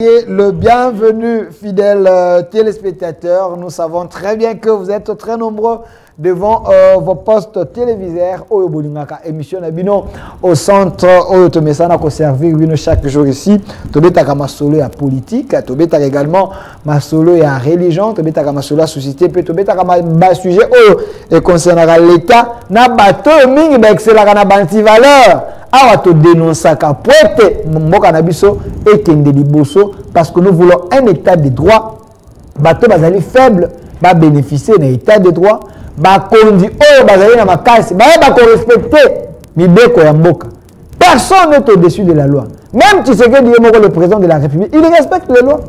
Le bienvenu, fidèles téléspectateurs. Nous savons très bien que vous êtes très nombreux devant vos postes téléviseurs. Émission Nabino au centre Oyotomesana qui servir chaque jour ici. Tobetaka masolo ya politique, tobetaka également masolo ya religion, tobetaka masolo ya société, puis tobetaka ma sujet et concernera l'État. Na bato mingi ba excellera na banti valeur. Awa to dénonçaka poete mboka na biso ekende liboso parce que nous voulons un état de droit. Bato bazali faible ba bénéficier d'un état de droit. Ba kondi oyo bazali na makasi ba respecter mibeko ya mboka. Personne n'est au-dessus de la loi. Même Tshisekedi le président de la République, il respecte les lois.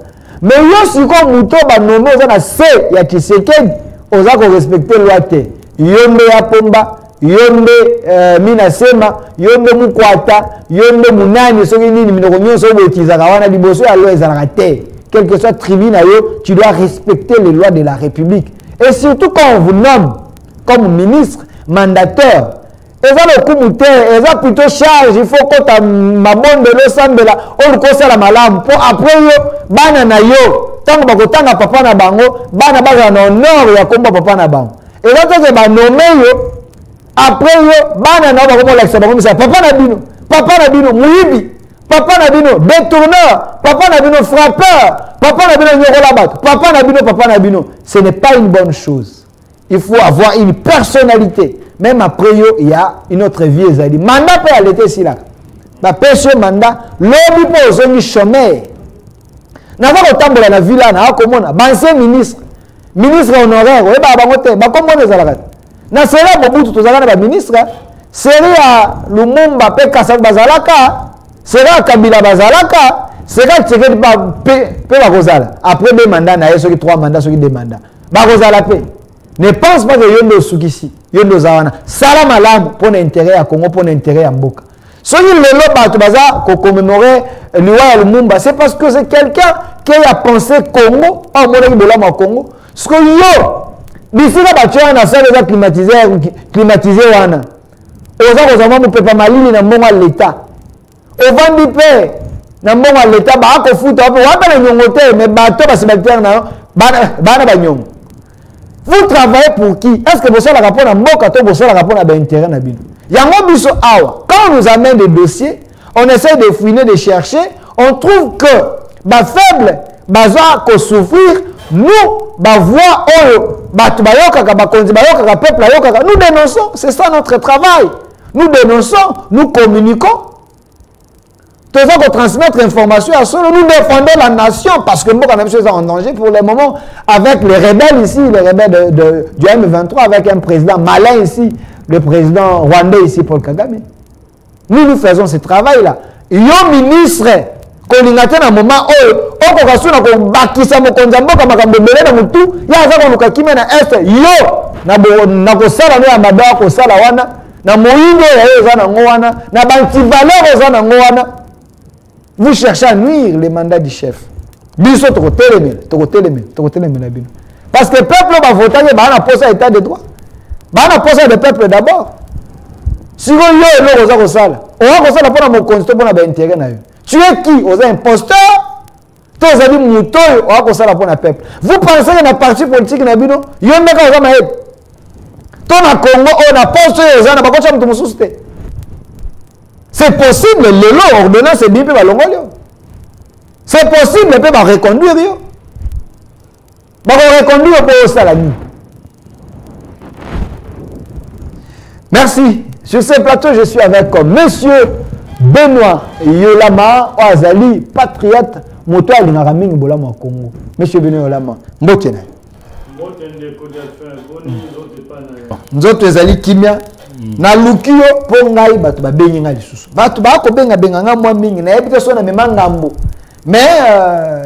Mais yo siko muto ba nommé za na se ya Tshisekedi oza ko respecter loi te. Yombe ya pomba yombe minasema yombe mukwata yombe munani soki nini minoko nyonso obotizaka wana liboso ya loi ezalaka te. Quel que soit tribu na yo, tu dois respecter les lois de la République. Et surtout quand on vous nomme comme ministre, mandateur, eza le kumute, eza plutôt charge, il faut que ta mabonde lo sambela, on kosa la malam pour après yo bana na yo, tango bakotanga papa na bango, bana baza na honneur ya komba papa na bango. Et là que ba nommer yo après yo bana na ba ko la ça papa na bino muyibi, papa na bino détourneur, papa na bino frappeur, papa na bino nyoko la papa na bino, ce n'est pas une bonne chose. Il faut avoir une personnalité. Même après yo il y a une autre vie ezali. Mandat peut aller ici là. Ba pêche mandat, lobi po zongi chômeur. Na va kotambola na villa na akomona, ba ancien ministre honoraire, e ba bango te, ba komona ezalaka. Na sera Mobutu tozalaka na ba ministre, sera Lumumba pe Kasa bazalaka, sera Kabila bazalaka, sera Tshisekedi pe ba kozala. Après deux mandats na yeso ki 3 mandats soki 2 mandats. Ba kozala pe. Ne pense pas que yondo sukisi, yondo zawana. Sala malamu pour l'intérêt à Congo, pour l'intérêt à Mboka. Si le bato baza ko commémorer Liwa Lumumba, c'est parce que c'est quelqu'un qui a pensé Congo, en monnaie bolama au Congo. Ce que yo d'ici là bato na salle déjà climatisé wana. Oza ko zama mu pepa malini na mbongo l'état. Au vandi pe na mbongo l'état ba ko futa wa ba na nyongote mais bato ba sibactère na bana ba nyongo. Vous travaillez pour qui? Est-ce que vous avez le rapport à Mboka ou vous avez le rapport à l'intérêt na bino? Yango biso awa. Quand on nous amène des dossiers, on essaie de fouiner, de chercher, on trouve que ba faible, baza ko souffrir, nous ba voix oyo, ba tubayoka ka ba konzi bayoka ka peuple ayoka. Nous dénonçons, c'est ça notre travail. Nous dénonçons, nous communiquons. Tout ça qu'on transmettre l'information à ceux, nous défendons la nation parce que Mboka est en danger pour le moment avec les rebelles ici, les rebelles du M23 avec un président malin ici, le président rwandais ici, Paul Kagame. Nous faisons ce travail-là. Yo ministre, qu'on y a un moment où on peut faire un bakisa mokonza mboka makambo belé na mutu, ya za ko lukakime na est yo na ko sala na mabaya ko sala wana na moyindo ya za na ngwana na banti valeur za na ngwana. Vous cherchez à nuire les mandats du chef. Parce que le peuple va voter, il va poser un état de droit. Il va poser le peuple d'abord. Si vous avez un salle, on va faire pour mon constitution pour l'intérêt. Tu es qui? Vous êtes imposteur? Tous les amis moutons, on va faire pour le peuple. Vous pensez que la partie politique n'a pas de il y a un mec qui va être. Tout le Congo, on a posté les gens, on a pas de soucis. C'est possible, le lot ordonnance c'est bien c'est possible, il peut reconduire. Reconduire pour Salami. Merci. Sur ce plateau, je suis avec Monsieur Benoît Yolama, Oazali, patriote, moto à l'Inaraming Bolama au Congo. Monsieur Benoît Yolama, Mbotena. Nous autres, Oazali Kimia. Na lukio po ngai batu ba bengi ngai lisusu batu ba ko benga nga mwa mingi na ebite so na memangambo mais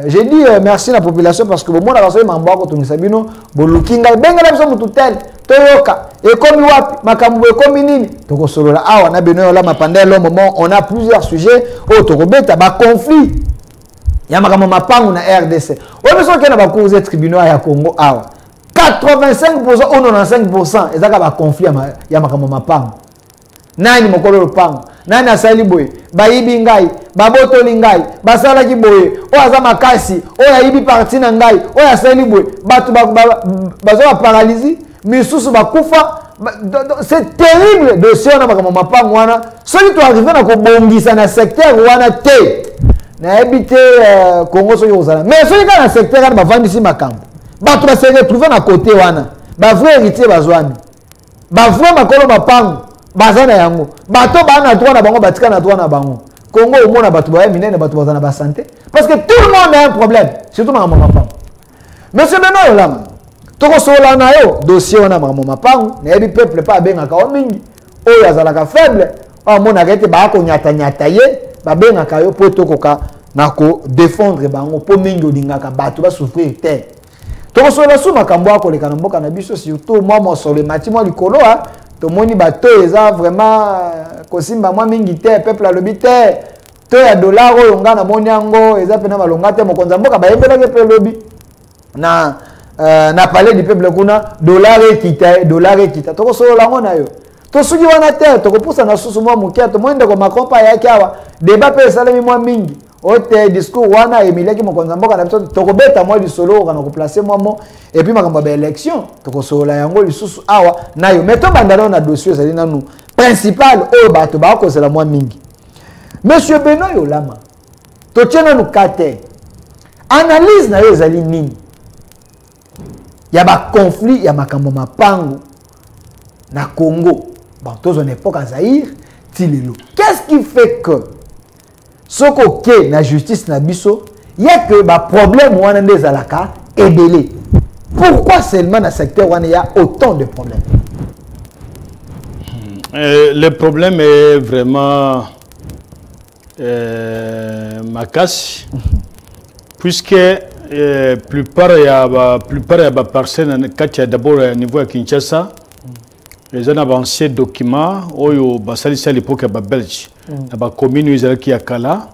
j'ai dit merci à la population parce que bon na raso mambo ko tungisa bino boluki ngai benga na biso mutu tel toyoka e komi wapi makambo e komi nini toko solola awa na bino la pendant le moment on a plusieurs sujets au tokobeta ba conflit ya makambo mapangu na RDC o biso ke na ba cause tribunaux ya Congo awa 85% ou 95% ezaka ba conflit ya makambo mapango nani mokolo lopango nani asali boye bayibi ngai babotoli ngai basalaki boye oyo aza makasi oyo ayibi parti na ngai oyo asali boye bato bazo baparalysie misusu bakufa. C'est terrible dossier on a makambo mapango wana soki to arrivé na kobongisa na secteur wana te na habité Congo soki ozala mais soki ka na secteur wana bavandisi makambo bato ba se retrouver na côté wana ba vrai héritier bazwami ba vrai makolo mapango bazana yango bato bana droit na bango batika na droit na bango Congo au mona bato ba minene bato bazana ba santé parce que tout le monde a un problème surtout makambo mapango. Monsieur Benoît Olama toko sola na yo dossier wana makambo mapango na yebi peuple pa bengaka o mingi oyo azalaka faible o mona kete ba ko nyata nyata ye ba bengaka yo po tokoka na ko défendre bango po mingi odingaka bato ba souffrir te toko sola su makambo akoleka na mboka na biso surtout moi mosolo mati moi likolo a to moni bato eza vraiment kosimba moi mingi te peuple alobi te to ya dollar oyo ngana moni yango eza pena balonga te mokonza mboka ba yembelaka pe lobi na parler du peuple kuna dollar ekita toko solo lango na yo to suki wana te toko pusa na susu mwa mukia to mwende ko makompa yake awa débat pe salami mwa mingi ote discours wana emileki mokonza mboka na biso toko beta mwa lisolo kana ko placer mwa mo et puis makambo ba élection toko solo yango lisusu awa na yo meto bandalo na dossier zali nanu principal o bato ba ko sala mwa mingi. Monsieur Benoît Olama to tena nukate analyse na yo zali nini il y a un conflit, il y a un mapango na Congo. Bon, tous en époque à Zaïre, Tilelo. Qu'est-ce qui fait que ce que la justice na biso, il y a que bah problème ou an des alaka est belé. Pourquoi seulement dans le secteur où il y a autant de problèmes? Le problème est vraiment ma casse, puisque plupart il y a personnes quand il y a d'abord au niveau de Kinshasa les avancés documents oyo basali à l'époque à Belge na commune izalaki ya kala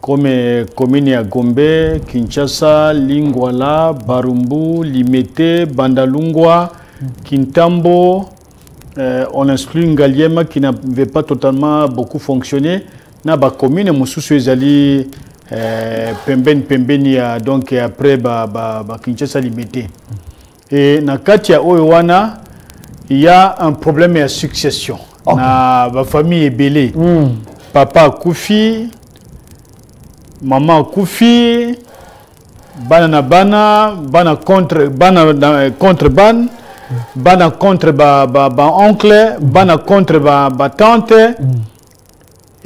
comme commune ya Gombe, Kinshasa, Lingwala, Barumbu, Limete, Bandalungwa, Kintambo, on exclut Ngaliema qui n'avait pas totalement beaucoup fonctionné na commune mususu ezali pembeni ya donc après Kinshasa Limité. Et na katia Oyowana il y a un problème de succession. Okay. Na ba famille est belée. Papa Koufi, maman Koufi, bana contre oncle, bana contre ba tante.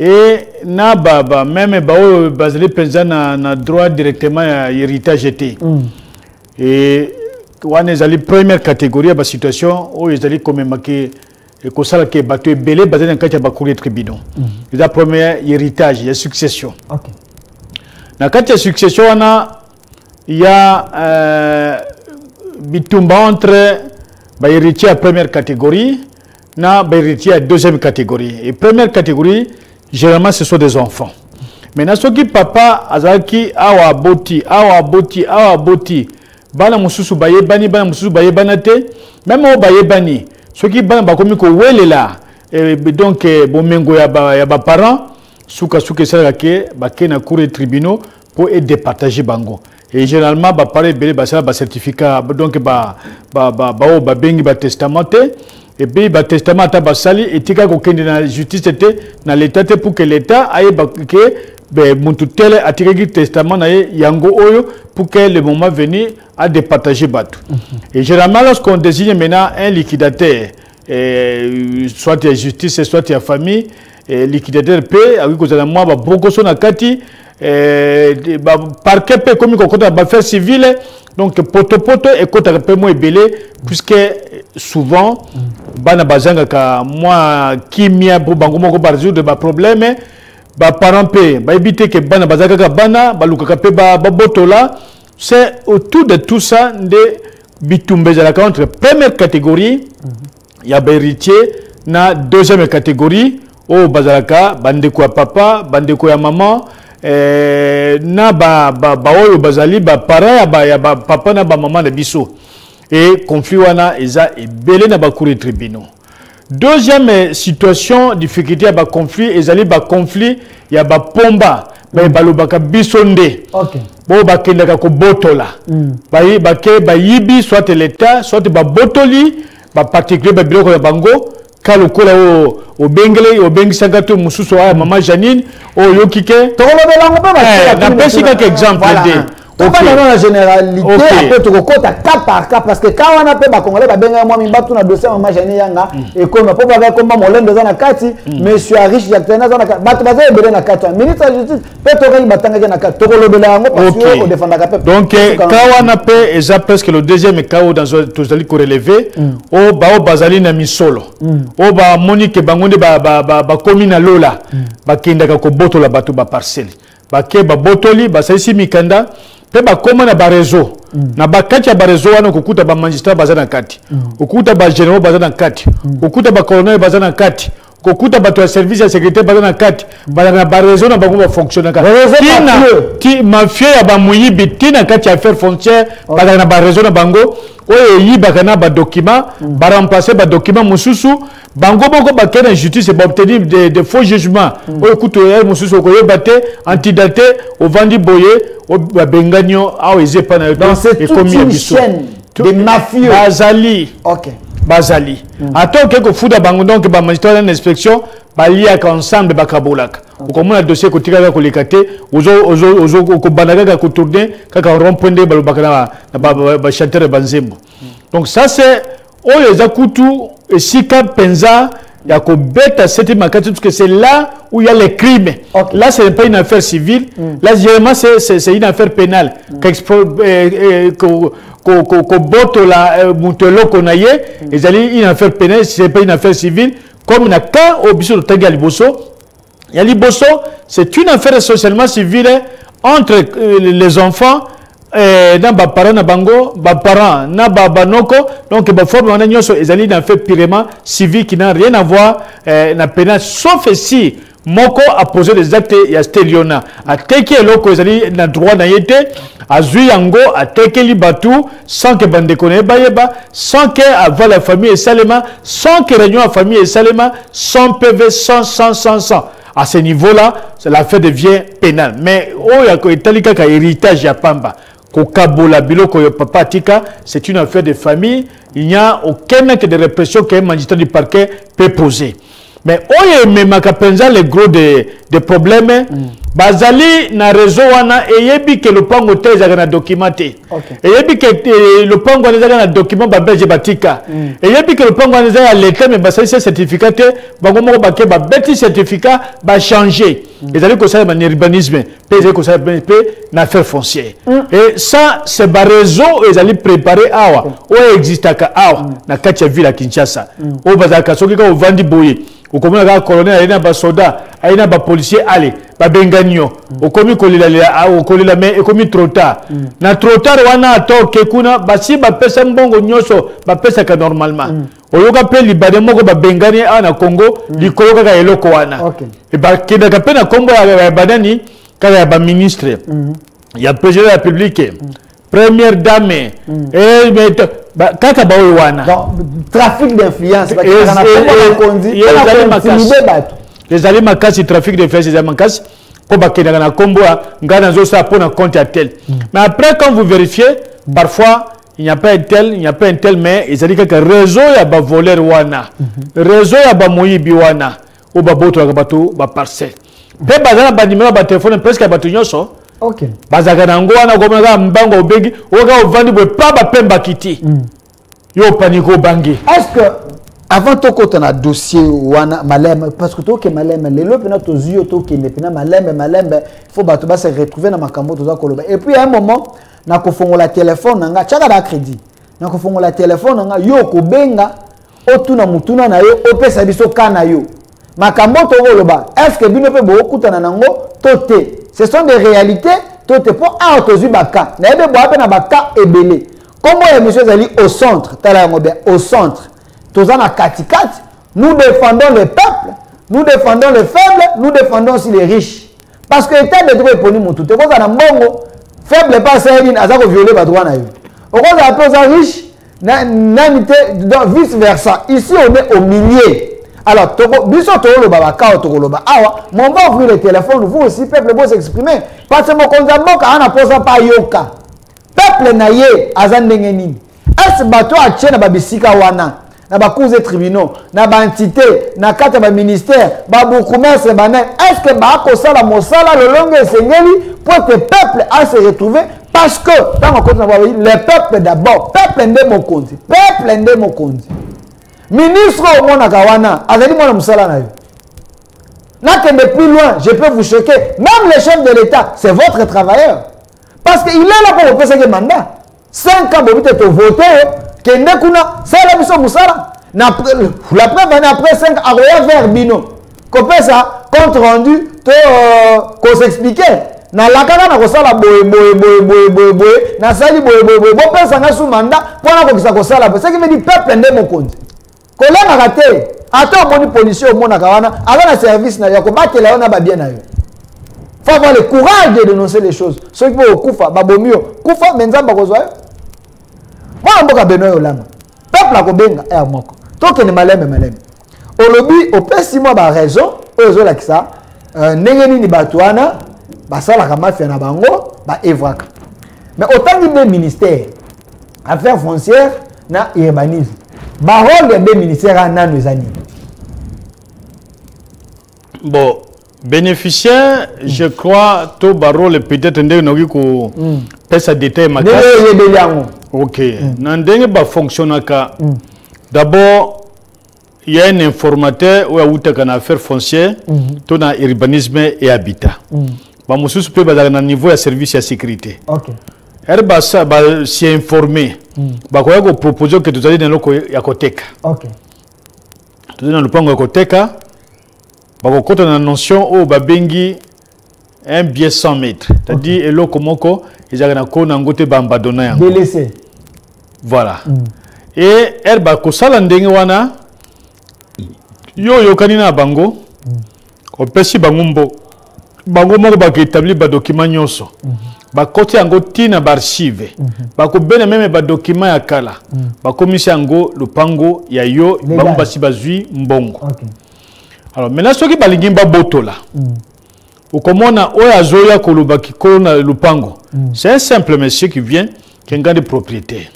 Et na même basé président na droit directement à héritage été. Et on est allé première catégorie de situation où ils allaient quand même que ça que bateau belé basé dans quatre bakuri tribunaux. La première héritage, il y a succession. OK. Dans quatre succession il y a bitumba entre héritier à première catégorie na héritier à deuxième catégorie. Et première catégorie généralement ce sont des enfants. Maintenant ceux qui papa azaki awa boti bana mususu baye bani bana mususu baye banate même au baye bani ceux qui bana bakomi ko welela donc bomengo ya ba parents suka sala ke bakena cour et tribunaux pour aider partager bango et généralement ba paré belé ba sala ba certificat donc ba bengi ba testamenté et puis ba testament ta basali et tika ko kende na justice était na l'état pour que l'état aille que muntu tele atiregi testament na yango oyo pour que le moment venu à départager bateau. Et généralement lorsqu'on désigne maintenant un liquidateur, soit il y a justice, soit il y a famille, liquidateur paie, avec cause de moi, beaucoup sont à Kati, parquet paie comme on a affaire civile, donc poto et côté un peu moins belé, puisque souvent, bana bazanga ka moi qui mia pour bango moko par jour de ba problème. Ba parents pe ba éviter que bana bazaka bana baluka pe ba botola c'est autour de tout ça de bitumbe za la contre première catégorie il y a héritier na deuxième catégorie au bazalaka bandeko ya papa bandeko ya maman na ba oyo bazali ba parents ya ba papa na ba maman na biso et conflit wana eza ebele na ba cour et tribunaux Deuxième situation, difficulté, il y a conflit, et il y a conflit, il y a pomba, il y a bisonde. Ok. Bon, il y a botola. Soit l'État, soit botoli, particulier, bango, kalokola au bengle, au bengisagato, mususo, maman Janine, au yokike. Na pesi quelques exemples. Tout pas dans la généralité, après tu recoutes à cas par cas, parce que quand on a fait Congolais, moi, je vais un dossier, maman Janine Yanga, et comme on peut avoir comme Molène dans la carte, monsieur Arish Jactena dans la carte, tu vas faire la carte, ministre de la Justice, peut-être qu'il va t'engager la carte, tu vas le bélango parce que on défend la carte. Donc, quand on a fait, et ça presque le deuxième cas dans tous les relevé, au Bazali na misolo, au ba Monique Bangonde ba commune à Lola, ba Kindaka ko boto la bato ba parcelle, ba ke ba botoli, ba saisi mikanda. Pe ba koma na ba réseau na ba kati ya ba réseau wana kokuta ba magistrat bazana kati kokuta ba généraux bazana kati kokuta ba colonel bazana kati kokuta ba to service ya sécurité bazana kati bazana ba réseau na ba ngoma fonctionner kati ti mafia ya ba muyibi tina kati ya affaire foncière bazana ba réseau na bango oyo yibaka na ba document ba remplacer ba document mususu bango boko ba kena justice ba obtenir de faux jugements oyo kuto ya mususu ko yebate antidaté au vandi boye au benganyo au ezepana donc c'est toute une chaîne de mafieux bazali ok bazali attends que fuda bango donc ba magistrat d'inspection baliaka ensemble bakabolaka ukomona dossier ko tika ko lekate ozo ko banaka ko tourner kaka rompende balobaka na ba chanteur banzembo donc ça c'est oyo ezakutu esika penza ya ko beta cette makati parce que c'est là où il y a les crimes. Okay. Là ce n'est pas une affaire civile, là généralement c'est une affaire pénale. Ko boto la mutelo konaye, une affaire pénale, c'est pas une affaire civile comme na cas au biso de Tagali Bosso. Yali Bosso, c'est une affaire socialement civile entre les enfants dans ba parents na bango ba parents na ba banoko donc ba forme on a nyoso ezali na fait purement civil qui n'a rien à voir na pénal sauf si moko a posé des actes ya steliona a teki eloko ezali na droit na yete azui yango a teki li batu sans que bande connaît bayeba sans que avoir la famille et salema sans que réunion à famille et salema sans PV sans à ce niveau là l'affaire devient pénale mais oh ya ko italika ka héritage ya pamba Kokabola biloko yo papa tika, c'est une affaire de famille. Il n'y a aucun acte de répression qu'un magistrat du parquet peut poser. Mais oye me makapenza le gros des problèmes. Bazali na réseau wana eyebi que le pango te ezaka documenté. Eyebi que le pango ezaka na document ba belge batika. Eyebi que le pango ezaka l'état mais basali certificat te bango moko ba ke ba beti certificat ba changer. Ezali ko ça ba urbanisme, pèse ko ça na affaire foncière. Et ça c'est ba réseau ezali préparé awa. O existaka awa na kati ya ville à Kinshasa. O bazaka soki ka vandi boye. Au commun la colonel aina ba soldat aina ba policier allez ba benganyo au commun kolila mais et commis trop tard na trop tard wana to kekuna basi ba pesa mbongo nyoso ba pesa ka normalement oyoka pe libade moko ba bengani ana Congo likoloka ka eloko wana et ba kenda ka pe na kombo ya badani ka ba ministre il y a président de la République première dame et kaka ba wana trafic d'influence les alliés makasi trafic d'influence les makasi ko bakena na kombo ngana zo sa pona compte à tel mais après quand vous vérifiez parfois il n'y a pas un tel mais ils allaient que réseau ya ba voleur wana réseau ya ba moyibi wana ou ba boto ka bato ba parcelle pe bazana ba numéro ba téléphone presque ba tunyoso. Ok. Bazaka nango wana komaka mbango obegi oka ovandi bo pa ba pemba kiti. Yo paniko bangi. Est-ce que avant to ko tona dossier wana malem parce que to ke malem les lo pena to zio to ke ne pena malem faut ba to ba se retrouver na makambo to za koloba et puis à un moment na ko fongola téléphone nga chaka ba crédit na ko fongola téléphone nga yo ko benga otuna mutuna na yo opesa biso kana yo makambo to koloba est-ce que bino pe bo kutana nango toté. Ce sont des réalités, tout est pour un autre baka. N'ayez pas na baka ebele. Comment les messieurs allient au centre, au centre, tous en a katikat, nous défendons le peuple, nous défendons les faibles, nous défendons aussi les riches. Parce que l'état de droit est pour nous tout. Quand on a mbongo, faible pas ça, il a violer le droit na yo. Quand on a peu riche, vice versa. Ici, on est au milieu. Alors, on va ouvrir le téléphone, vous aussi, peuple, vous exprimer. Parce que mon condamnement, on n'a pas yoka. Peuple naye, azandengenini. Est-ce que bateau a tient na babisika wana, na ba cours de tribunaux, na ba entité, na kata ba ministère, ba commerce banen. Est-ce que ba kosala mosala le long esengeli pour que le peuple a se retrouver parce que dans mon côté le peuple d'abord, peuple ndé mokonzi, peuple ndé mokonzi. Ministre au monde kawana, azali mona musala na yo. Là que plus loin, je peux vous choquer, même le chef de l'État, c'est votre travailleur. Parce qu'il est là pour vous passer le mandat. 5 ans, vous avez voté, que Nekuna, c'est la mission Moussala. La preuve, après 5 ans, à vers Bino. Comme ça, compte rendu, qu'on s'expliquait. Na la kaka na kosala boye na sali boye bo pesa na sous mandat pour na kokisa kosala c'est qui veut dire peuple ndé mokonzi kolenga raté ata moni policier au mona kawana ala na service na ya ko batela ona ba bien na yo. Faut avoir le courage de dénoncer les choses. Ceux qui vont au Koufa, Babomio, Koufa, Menzamba Kozwa. Moi, je suis Benoît Olama. Peuple a Kobenga et à Moko. Tant que les malèmes et malèmes. Au lobby, au pessimo, ma raison, aux autres, ça, Nengeni ni Batouana, Basala Kamafia na Bango, Evraka. Mais autant que des ministères, affaires foncières, na urbanisme. Barole des ministères à Nanou Zani. Bon. Bénéficiaire, je crois, tout barreau le peut-être ndenge ko pesa détail makasi. OK. Ndenge ba fonctionne ka. D'abord, il y a un informateur ou a kana affaire foncière, tout dans urbanisme et habitat. Ba mususu pe ba na niveau ya service ya sécurité. OK. Herba ça ba s'y informer. Ba ko yako proposer que tu allez dans loko ya koteka. OK. Tu dans le pango ya koteka. Quand on a une notion où babengi un bien 100 mètres, c'est-à-dire et l'eau komoko ils ont un côté bambadona délaissé. Voilà. Et elle ba ko sala ndenge wana yo kanina bango ko pesi bangumbo bango moko ba établir ba document nyonso ba côté yango tina ba archive ba ko bena même ba document ya kala ba komisi yango lupango ya yo bango basi bazui mbongo. Alors maintenant ce qui balingi ba botola ou comme on a oya koloba ki kona lupango c'est un simple monsieur qui vient qui est un de propriétaire.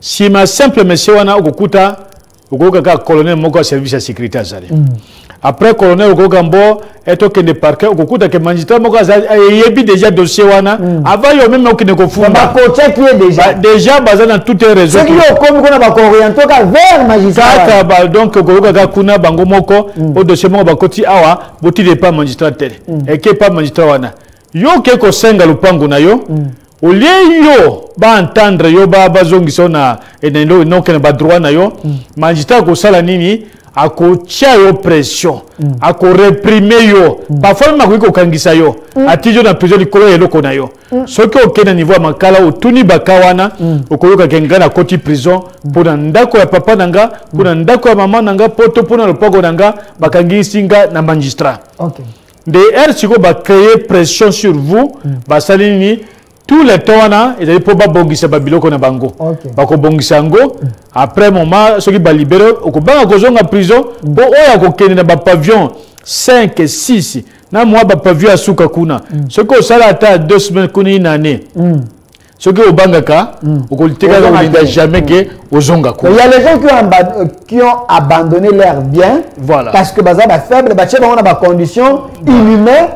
Si ma simple monsieur wana okukuta okoka colonel moko service de sécurité azali après colonel okokambo etoke de parquet okukuta que magistrat moko yebi déjà dossier wana avant yo même okine ko funda ba ko check déjà basé dans toutes les raisons qui yo comme kona ba ko orienter vers magistrat ba donc okoka kuna bango moko au dossier moko ba koti awa boti de pas magistrat tel et que pas magistrat wana yo ke ko senga lupango na yo au lieu yo ba entendre yo ba bazongisa na enendo no ke ba droit na yo magistrat ko sala nini ako tia yo pression ako réprimer yo parfois ma ko kangisa yo atijo na prison likolo eloko na yo soki okena niveau makala otuni bakawana okoyoka kengana koti prison pona ndako ya papa nanga pona ndako ya mama nanga poto pona lopoko nanga bakangisi nga na magistrat. OK. De siko ba créer pression sur vous basalini tous les temps ils allaient pour bongisa babiloko na bango bako bongisa ngo après moment ceux qui ba libérer okobanga kozonga prison bo oya ko kende na ba pavillon 5 et 6 na moi ba pavillon asuka kuna ce que ça ata 2 semaines kuna une année ce que obangaka okoliteka on jamais que ozonga ko. Il y a les gens qui ont abandonné leurs biens parce que baza ba faible ba cheba on a ba conditions inhumaines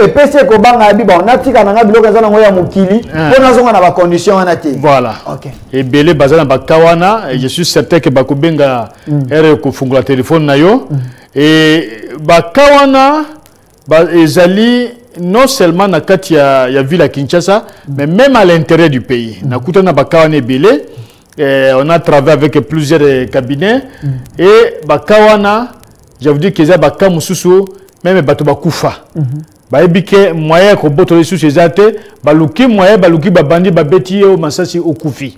et pese ko banga bi ba on atika na biloko za ngo ya mukili pour nazonga na ba conditions wana te. Voilà. OK. Et belé baza na ba kawana et je suis certain que ba kubenga ere ko fungula téléphone na yo et ba kawana ba ezali non seulement na kati ya ville à Kinshasa mais même à l'intérieur du pays. Na kutana bakawane belé on a travaillé avec plusieurs cabinets et bakawana je vous dis que ça bakamususu même bato bakufa. Ba ebike moyen ko boto sous ces até baluki moyen baluki babandi babeti au masasi okufi.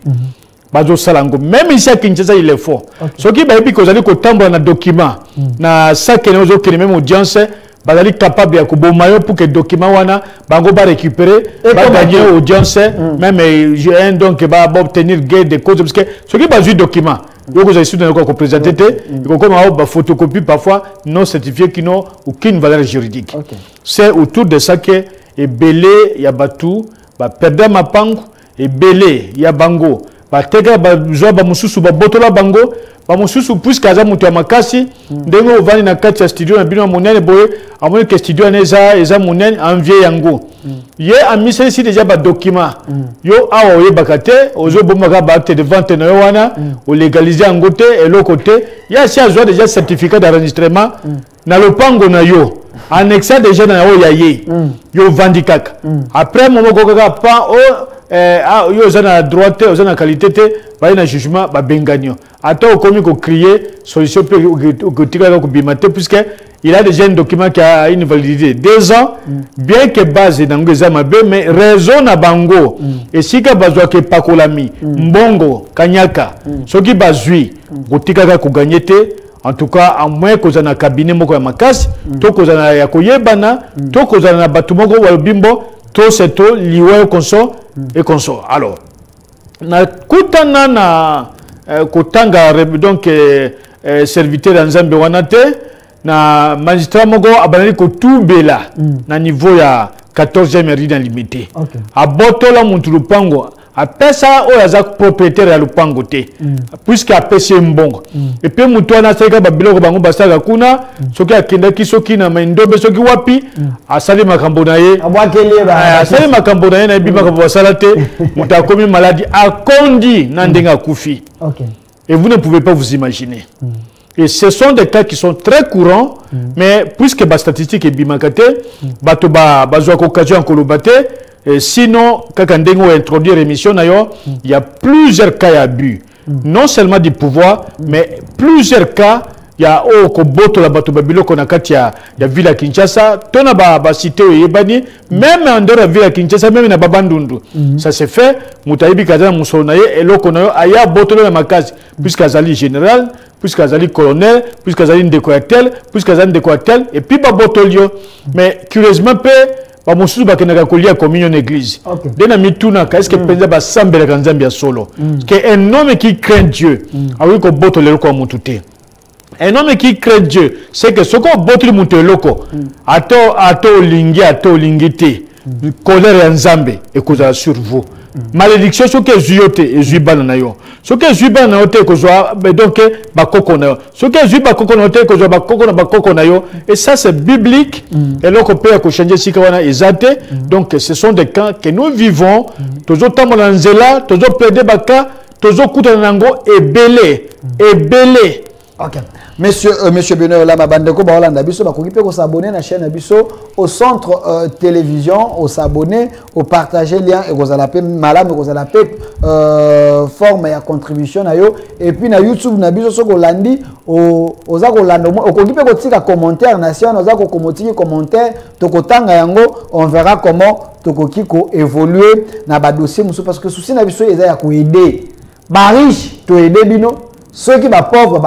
Bazo salango même ici à Kinshasa il est fort. Ce qui ba ebike ozali ko tambola na document na ça que nous autres même audience bazali capable ya kobomayo pour que document wana bango ba récupérer ba gagner audience même donc ba obtenir gain de cause parce que ce qui ba ju document yo ko j'ai soutenu ko présenter ko comme ba photocopie parfois non certifié qui n'ont aucune valeur juridique. C'est autour de ça que et belé ya batu ba perdre ma pangu et belé ya bango ba teka ba zo ba mususu ba botola bango ba mususu puisque aza mutu ya makasi ndengo ovani na kati ya studio na bino monene boye amoni que studio eza monene envier yango ye amise ici déjà ba document yo awa oye bakate ozo bomaka ba acte de vente na yo wana o légaliser yango te et l'autre côté ya si azo déjà certificat d'enregistrement na lopango na yo annexa déjà na yo yaye yo vandikaka après momo kokaka pa o yo zana droite o zana qualité te ba na jugement ba benganyo ata o komi ko crier solution pe ko tika ko bimate puisque il a déjà un document qui a une validité 2 ans bien que base nango ezama be mais raison na bango et si ka bazwa ke pakolami mbongo kanyaka soki bazui ko tika ko gagner te. En tout cas, à moins que vous ayez un cabinet moko ya makasi, to que vous ayez ya koyebana, to que vous ayez un batu moko wa bimbo, to c'est to liwe konso et konso. Alors, na kutana na kotanga donc serviteur dans Nzambe wana te na magistrat moko abanali ko tumbela na niveau ya 14e rue limité. A botola muntu lupango après ça, on a propriétaire à l'upango te, puisque après c'est mbongo. Et puis mutu ana seka babilo bango basaka kuna, soki akenda ki soki na mendobe soki wapi, asali makambo na ye. Asali makambo na ye na bima makambo basala te, mutu akomi maladie akondi na ndenga kufi. Et vous ne pouvez pas vous imaginer. Et ce sont des cas qui sont très courants, mais puisque la statistique est bimakate, bato ba bazwa occasion kolobate. Sinon, quand on introduit l'émission, il y a plusieurs cas d'abus. Non seulement du pouvoir, mais plusieurs cas. Il y a Koboto la Batobabilo qu'on a quand il y a Villa Kinshasa, Tona ba cité au Yébani, même en dehors de Villa Kinshasa, même dans Babandundu. Ça s'est fait, Moutaïbi Kazan Moussonaye, et l'Okonayo, Aya Botolo la Makaz, puisqu'Azali général, puisqu'Azali colonel, puisqu'Azali décorateur, puisqu'Azali décorateur, et puis Babotolio. Mais curieusement, ba mususu bakenaka kolia communion église. Dena mituna est-ce que penza ba sambela kanzambia solo. Que un homme qui craint Dieu, awi ko botolero ko mutute. Un homme qui craint Dieu, c'est que ce qu'on botoli muteloko, ato lingite, colère nzambe et cause sur vous. Malédiction ce que zuyote et zuibana na yo. Ce que zuibana na yote ko zoa donc ba koko na yo. Ce que zuiba koko na yote ko zoa ba koko na yo et ça c'est biblique et là qu'on peut ko changer si kana ezate. Donc ce sont des cas que nous vivons tozo tamola nzela tozo pede baka tozo kuta nango ebele. OK. Monsieur Benoît Lama Bandeko Baolanda biso bakoki pe ko s'abonner na chaîne biso au centre télévision, au s'abonner, au partager lien et ko zala pe malamu ko zala pe forme ya contribution na yo et puis na YouTube na biso soko landi o za ko landa o koki pe ko tika commentaire na sia na za ko komotiki commentaire to ko tanga yango on verra comment to koki ko évoluer na ba dossier musu parce que souci na biso eza ya ko aider ba riche to aider bino. Ceux qui sont pauvres,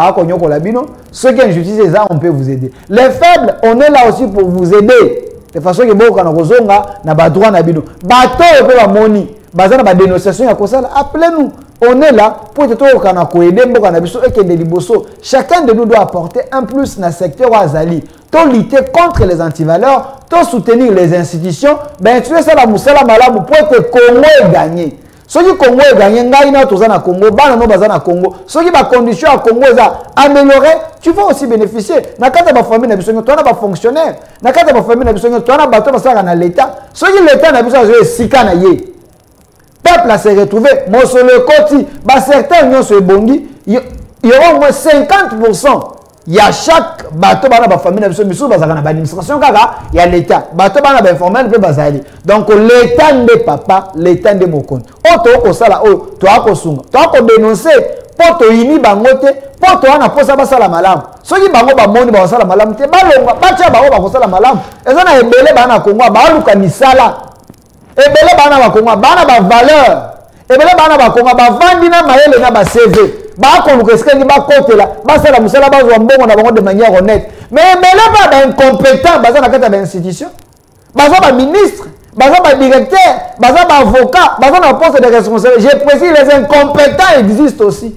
ceux qui ont injustice, on peut vous aider. Les faibles, on est là aussi pour vous aider. De façon que vous avez droit à bino. Bateau peut la moni. Bazana ba dénonciation ya kosala. Appelez-nous. On est là pour aider chacun de nous doit apporter un plus dans le secteur Azali. To lutter contre les antivaleurs, to soutenir les institutions. Ben tu es ça la musala malamu pour que le Congo gagne. Ceux qui Congo gagné, na Congo, bana no bazana Congo. Ceux qui ba condition à Congo za améliorer, tu vas aussi bénéficier. Na kata ba famille na biso to na ba fonctionnaire. Na kata ba famille na biso to na bato ba sala na l'état. Ceux qui l'état na biso zo sika na ye. Peuple a se retrouver mosolo koti, ba certains nyon se bongi, il y aura au moins 50%. Il y a chaque bateau bana ba famille na biso biso bazaka na administration kaka il y a l'état bateau bana ba informel pe bazali donc l'état de papa l'état de mokon oto ko sala o to akosunga to ko dénoncer poto ini bangote poto wana posa basala malamu soki bango ba moni ba sala malamu te balonga bacha bango ba ko sala malamu ezana ebele bana kongo ba luka misala ebele bana ba kongo bana ba valeur ebele bana ba kongo ba vandi na mayele na ba CV ba ko luka eskengi ba kotela ba sala musala ba zo mbongo na bango de manière honnête Mais là, pas incompétent, dans la institution. Dans ministre, dans directeur, dans avocat, dans poste de responsabilité. Je précise, les incompétents existent aussi.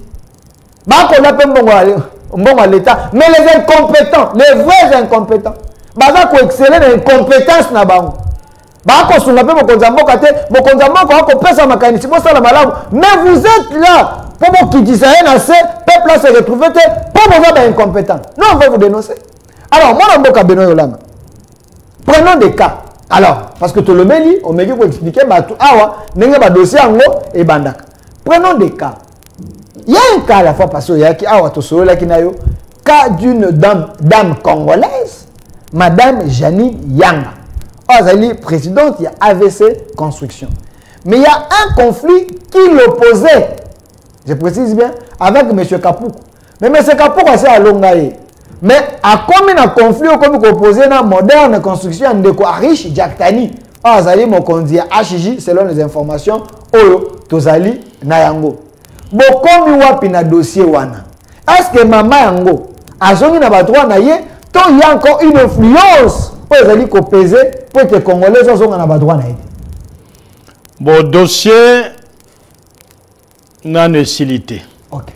On a l'État, mais les incompétents, les vrais incompétents, ils ont excellé dans l'incompétence. Mais vous êtes là pour vous qui disent rien assez, peuple se retrouver pour vous être incompétent. Non, on va vous dénoncer. Alors, moi, prenons des cas. Alors, parce que tout le monde, on m'a dit pour expliquer, dossier et bandaka. Prenons des cas. Il y a un cas à la fois parce qu'il y a cas d'une dame congolaise, Madame Janine Yanga. Elle est présidente, il y a AVC Construction. Mais il y a un conflit qui l'opposait, je précise bien, avec M. Kapoukou. Mais M. Kapoukou, c'est à Longaye. Mais à combien de conflits comme opposé dans la moderne construction de Arish Djaktani, Azali Mokondi HJ selon les informations, Oyo Tozali Nayango. Bokomi wapi na dossier wana. Est-ce que maman Yango a zongi na droit na ye, tant il y a encore une influence pour Azali ko peser pour que les Congolais soient na droit na ye. Bon dossier na nécessité. OK.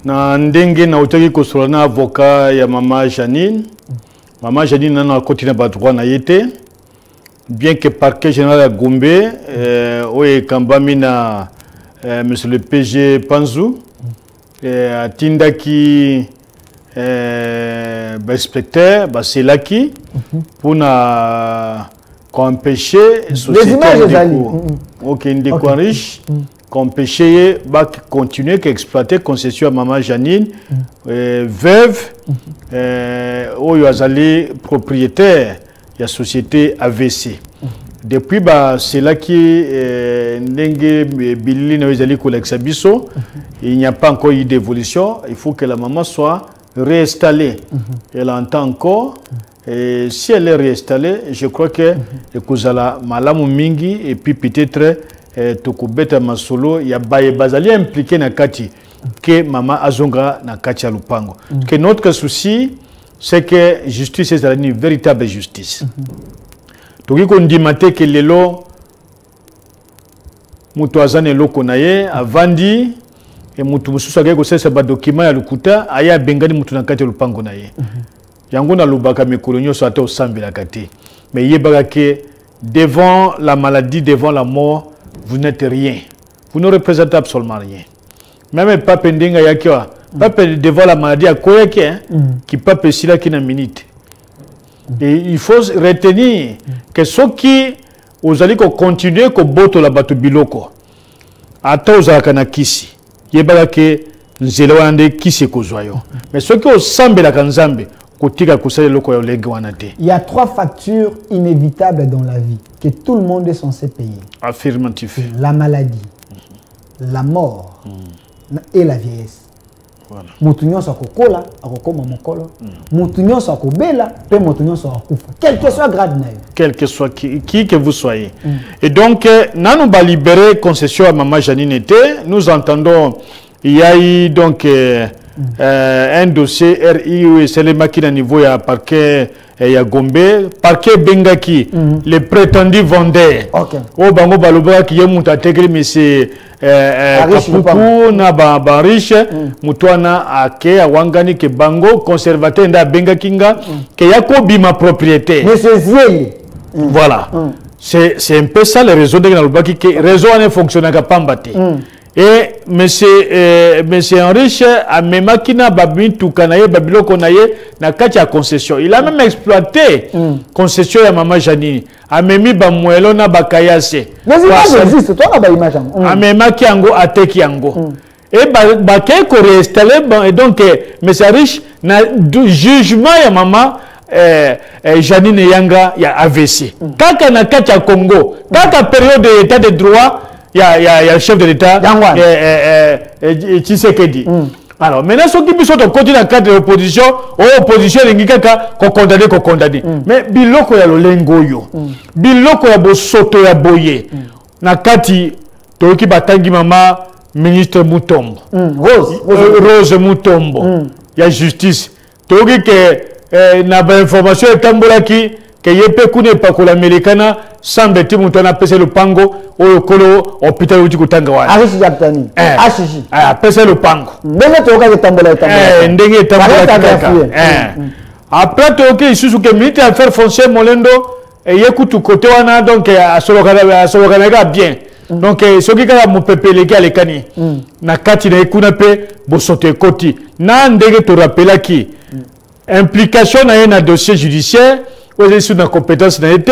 Na ndenge na utaki kosola na avocat ya Maman Janine. Maman Janine na continue ba droit na yete. Bien que parquet général à Gombe oye kambami na monsieur le PG Panzou atindaki inspecteur Baselaki pour na empêcher société riche qu'empêcher continuer qu'exploiter concession à Maman Janine veuve oyo azali propriétaire la société AVC. Depuis c'est là qui il n'y a pas encore eu d'évolution. Il faut que la maman soit réinstallée. Elle entend encore. Et si elle est réinstallée, je crois que Kozala Malamu Mingi et puis peut-être Tokobeta Masolo, il y a Bazali impliqué na kati que maman Azonga na kati Lupango. Que notre souci, c'est que justice est une véritable justice. Toki ko ndimate ke lelo mutu azane loko naye avandi e mutu mususu akako sesa ba document ya lukuta aya bengani mutu na kati lupango naye. Yango na lubaka mikolo nyoso ata osambela kati. Mais yebaka ke devant la maladie, devant la mort, vous n'êtes rien. Vous ne représentez absolument rien. Même pas pendinga yakiwa, pas devant la maladie à quoi qui pas pesila qui na minute. Et il faut retenir que ceux qui vous allez continuer que boto la batu biloko ata ozalaka kisi yebaka ke nzela wande kisi kozwayo mais ceux qui osambela kanzambe kotika kusala loko ya lenge wana te. Il y a 3 factures inévitables dans la vie que tout le monde est censé payer. Affirmatif. La maladie, la mort et la vieillesse. Voilà. Mutunyo sa kokola, akokoma mokolo. Mutunyo sa kobela, pe mutunyo sa kufa. Quel que soit grade naïf. Quel que soit qui que vous soyez. Et donc, nous va libérer concession à Maman Janine était. Nous entendons, il y a eu donc un dossier RI c'est le maquis à niveau ya parquet ya Gombe, parquet Bengaki, les prétendus vendeurs. OK. O bango baloba ki yemuta tegri monsieur Kapuku na ba riche mutwana ake awangani ke bango conservateur nda Bengakinga ke yako bima propriété. Monsieur Zieli. Voilà. C'est un peu ça le réseau de Nalobaki que réseau ne fonctionne pas pambate. Et monsieur Henrich a même makina babin tukanaye babiloko naye na kati ya concession. Il a même exploité concession ya Maman Janine. A memi ba muelo na bakayase. Mais il existe toi ba image. A mema ki yango ateki yango. Et ba kay ko réinstaller et donc monsieur Henrich na jugement ya Maman Janine Yanga ya AVC. Kaka na kati ya Congo, kaka période d'état de droit il y a le chef de l'État, Tshisekedi. Alors, maintenant, ceux qui sont au côté de la cadre de l'opposition, l'opposition, ils sont condamnés. Mais biloko ya lolengo yo, biloko ya bosoto ya boye, na kati, toki batangi mama, ministre Mutombo, Rose Mutombo, il y a justice, toki ke na ba information etambolaki que yepe kune pakola americana sambe ti mutu na pese lupango oyo kolo hôpital uti kutanga wana Ashi japtani ashishi pese lupango ndenge toka etambola ndenge etambola kaka après toke isusu ke milite affaire foncière molendo yekutu côté wana donc asolokana bien donc soki kaka mopepeleki alekani na kati na ekuna pe bosote koti na ndenge to rappelaki implication na ye na dossier judiciaire ou sur la compétence n'a été,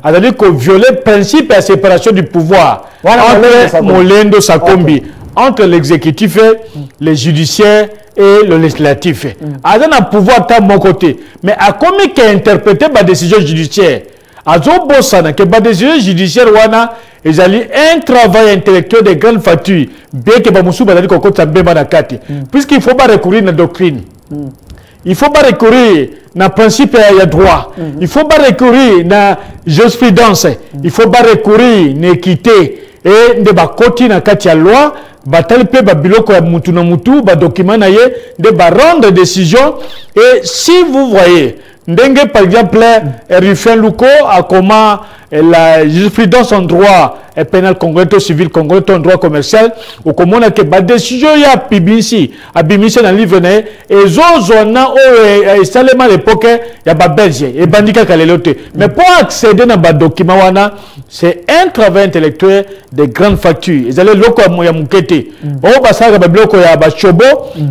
c'est-à-dire qu'on violait le principe de la séparation du pouvoir entre Molendo Sakombi, entre l'exécutif, le judiciaire et le législatif. Il a un pouvoir de mon côté, mais à combien qui a interprété la décision judiciaire, à Zobosana, que la décision judiciaire, ils ont un travail intellectuel de grande facture, bien que Bamoussou Badali Kokot Sambema Nakati, puisqu'il ne faut pas recourir à la doctrine. Il ne faut pas recourir à principe de droit. Il ne faut pas recourir à jurisprudence. Il ne faut pas recourir à l'équité. Et de côté na kati ya loi, batali pe ba biloko ya mutu na mutu, ba document na ye, de ba rendre décision. Et si vous voyez, ndenge par exemple, Rufin Luko a comment la jurisprudence en droit pénal congolais, civil congolais, en droit commercial, ou comment on a que la décision ya PBC, a BMC dans le livre, et zozona ou seulement l'époque, il y a pas belge, et bandika kalelote. Mais pour accéder à ba document wana, c'est un travail intellectuel de grande facture. Ils allaient loko ya mukete. Oh basaka ba bloko ya ba chobo,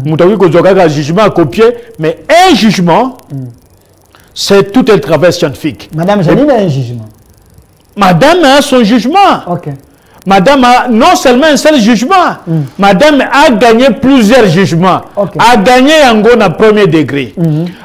mutawi ko zoka jugement à copier, mais un jugement c'est tout un travail scientifique. Madame Janine a un jugement. Madame a son jugement. Okay. Madame a non seulement un seul jugement, Madame a gagné plusieurs jugements. Okay. A gagné en na premier degré.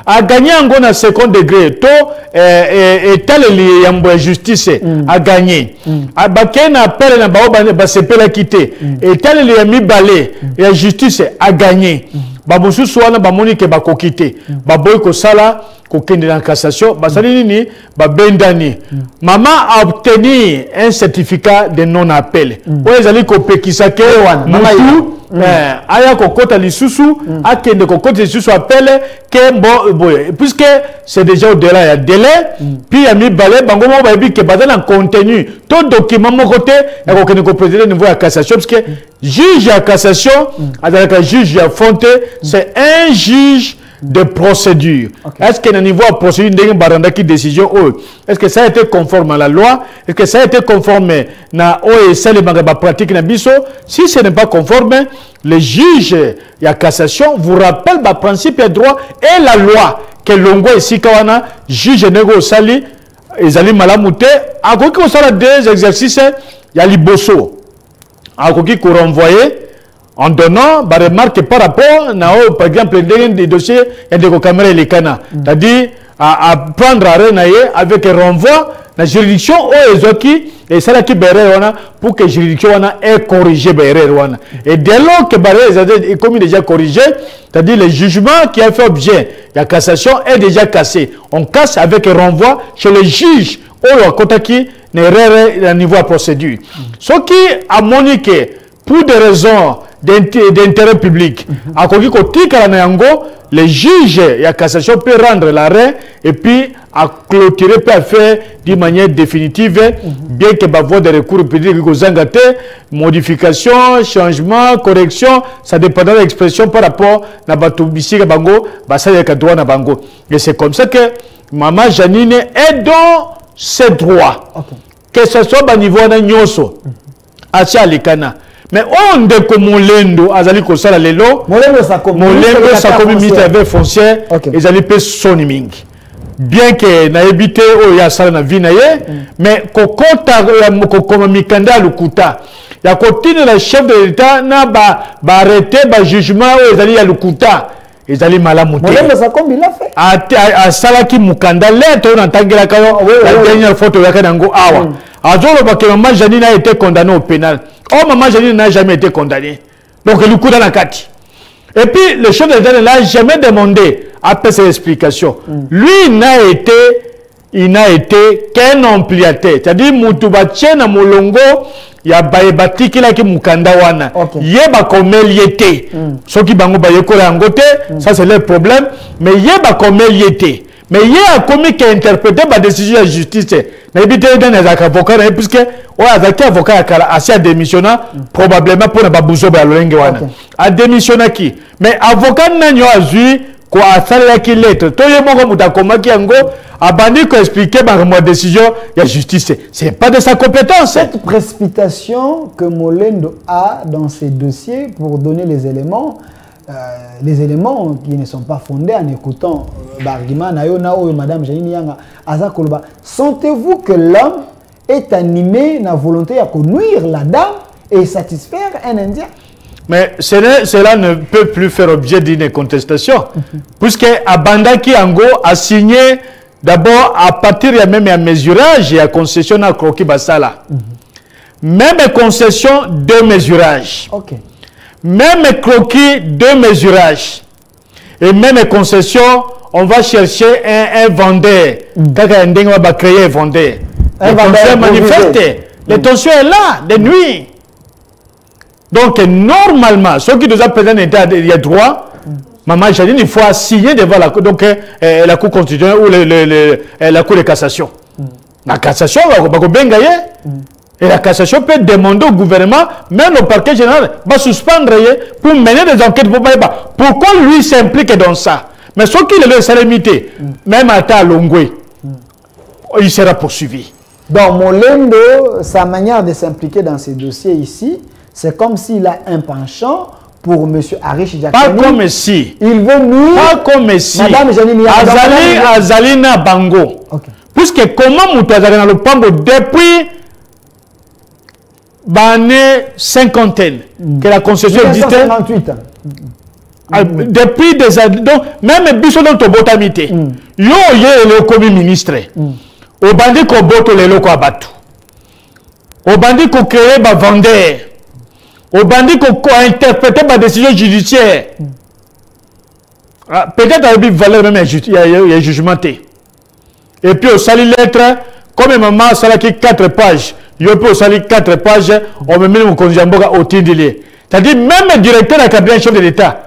A gagné en na second degré. To et tel lié justice a gagné. A baké na pele na bao ba sepela quitté. Et tel lié mi balé et justice a gagné. Babusu soana ba moni ke ba kokité. Ba boy ko sala ko kende en cassation, basali ni ba bendani. Maman a obtenu un certificat de non-appel. Oye zali ko pekisake mutu aya ko kota lisusu akende ko kota lisusu appel ke boy puisque c'est déjà au-delà il y a délai puis il y a mis balai bango mo ba bi ke bazana en contenu tout document mo côté et ko kende ko président niveau à cassation parce que juge à cassation avec un juge à fonté c'est un juge de procédure. Okay. Est-ce que le niveau de procédure de décision, est-ce que ça a été conforme à la loi? Est-ce que ça a été conforme à la pratique? Si ce n'est pas conforme, le juge de cassation vous rappelle le principe de droit et la loi que l'ongo ici kawana juge nego sali ezali malamute a ko sala des exercices ya liboso a ko ki renvoyer en donnant des remarques par rapport à, par exemple, des dossiers et des caméras et les canards. C'est-à-dire, à prendre avec un renvoi, la juridiction et ça qui pour que la juridiction ait corrigé et dès lors que est commis déjà corrigé, c'est-à-dire le jugement qui a fait objet de la cassation est déjà cassé. On casse avec un renvoi chez le juge qui n'est niveau de procédure. Ce qui a moniqué pour des raisons d'intérêt public. À côté le juge et la cassation peut rendre l'arrêt et puis à clôturer peut faire d'une manière définitive, bien que la voie de recours public modification, changement, correction, ça dépend de l'expression par rapport à la Batubisi Bango, Basaya Bango. Et c'est comme ça que Maman Janine est dans ses droits. Que ce soit au niveau de Nyoso, à Alikana. Mais on de comme Molendo, azali ko sala lelo, Molendo Sakomi ministre des foncières, ils allaient payer son iming. Bien que na habité o ya sala na vie na ye, mais ko kota ko comme mikanda lukuta. Ya continue le chef de l'État na ba arrêter ba jugement o ezali ya lukuta. Ils allaient malamuté. Molendo Sakomi l'a fait. A sala ki mukanda lettre na tangela kayo la dernière photo ya kanango awa. Azolo ba que maman Janine a été condamnée au pénal. Oh, maman Janine n'a jamais été condamnée. Donc, il coup dans la carte. Et puis, le chef de l'État n'a jamais demandé après ses explications. Lui, il n'a été qu'un ampliateur. C'est-à-dire, Moutoubatien na Molongo, il y a Baebati qui l'a qui Mukanda wana. Yeba comme il était. Ce qui bango bayeko la ngote, ça c'est leur problème. Mais yeba comme il était. Mais il y a un commis qui a interprété la décision de la justice. Il y a des avocats, puisque les avocats ont démissionné, probablement pour ne pas bouger la langue. A démissionné qui? Mais avocat n'a pas vu quoi faire qui lettre. Tout le monde a dit a bandit qui expliqué la décision de la justice. Ce n'est pas de sa compétence. Cette précipitation que Molendo a dans ses dossiers pour donner les éléments qui ne sont pas fondés en écoutant l'argument de Mme Janine Yanga Azakoloba, sentez-vous que l'homme est animé dans la volonté de nuire la dame et satisfaire un Indien? Mais cela ne peut plus faire objet d'une contestation, puisque Abanda Kiango a signé d'abord à partir même à mesurage et à concession à Kroki Basala. Même concession de mesurage. Même croquis de mesurage. Et même concession, on va chercher un vendeur. Quand on va créer un vendeur. Un vendeur manifeste. Les tensions est là, de nuit. Donc, normalement, ceux qui nous ont présenté il y a droit, Maman Janine, il faut signer devant la Cour, donc, la Cour constitutionnelle ou la Cour de cassation. La cassation, on va bien gagner. Et la cassation peut demander au gouvernement, même au parquet général, va suspendre pour mener des enquêtes. Pourquoi lui s'implique dans ça? Mais ce qu'il est le limité, même à Talongwe, il sera poursuivi. Donc, Molendo, sa manière de s'impliquer dans ces dossiers ici, c'est comme s'il a un penchant pour M. Arish Diakani. Pas comme si. Il veut nuire. Pas comme si. Madame Janine Azalina Bango. Puisque comment Moutouazali dans le Pango depuis l'année cinquantaine que la concession existait. 1958. Depuis des années. Donc, même Bissot dans ton botamité. Yo le commis ministre. Au bandit qu'on botte les locaux à Batou. Au bandit qu'on crée ma vendeur. Au bandit qu'on a interprété ma décision judiciaire. Peut-être avec une valeur même il y a jugementé. Et puis au sali lettre, comme maman sala qui 4 pages, il peut au sali 4 pages, on me met mon conjamboga au tindilier. C'est-à-dire même le directeur de la cabinet chef de l'État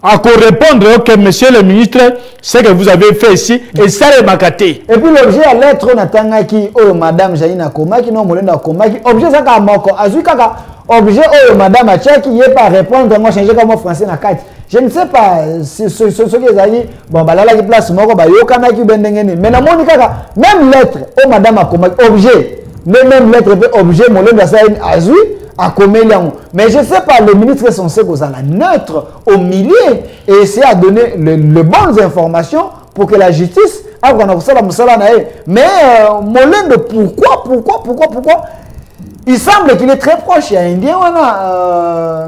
a qu'à répondre que monsieur le ministre, ce que vous avez fait ici, et ça est macaté. Et puis l'objet à lettre, on attend qui, oh madame Jaina Komaki, non, Molenda Komaki, objet ça qu'a manqué, azukaka, objet, oh madame Achaki, il n'est pas répondre, moi changer comme français na carte. Je ne sais pas ce que ça dit, bon, bah là, la place, moi, bah, yokana qui bendengeni, mais na monika, même lettre, oh madame Komaki, objet, même lettre, objet, Molenda Saïn Azui, à Comélian. Mais je ne sais pas, le ministre est censé que ça la neutre au milieu et essayer à donner les bonnes informations pour que la justice a mais Molendo, pourquoi il semble qu'il est très proche à Indien,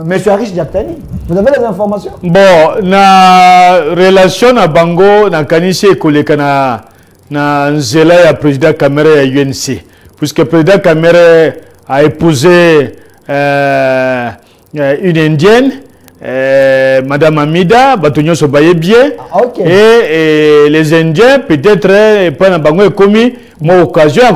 M. Arish Diakani. Vous avez les informations? Bon, la relation à Bango, na Kanisi et Kolekana, na Nzela et président Kamere à UNC. Puisque le président Kamere a épousé une indienne, Madame Amida, Batonio Sobaye bien, et les Indiens, peut-être, pendant Bango est commis, mon occasion, à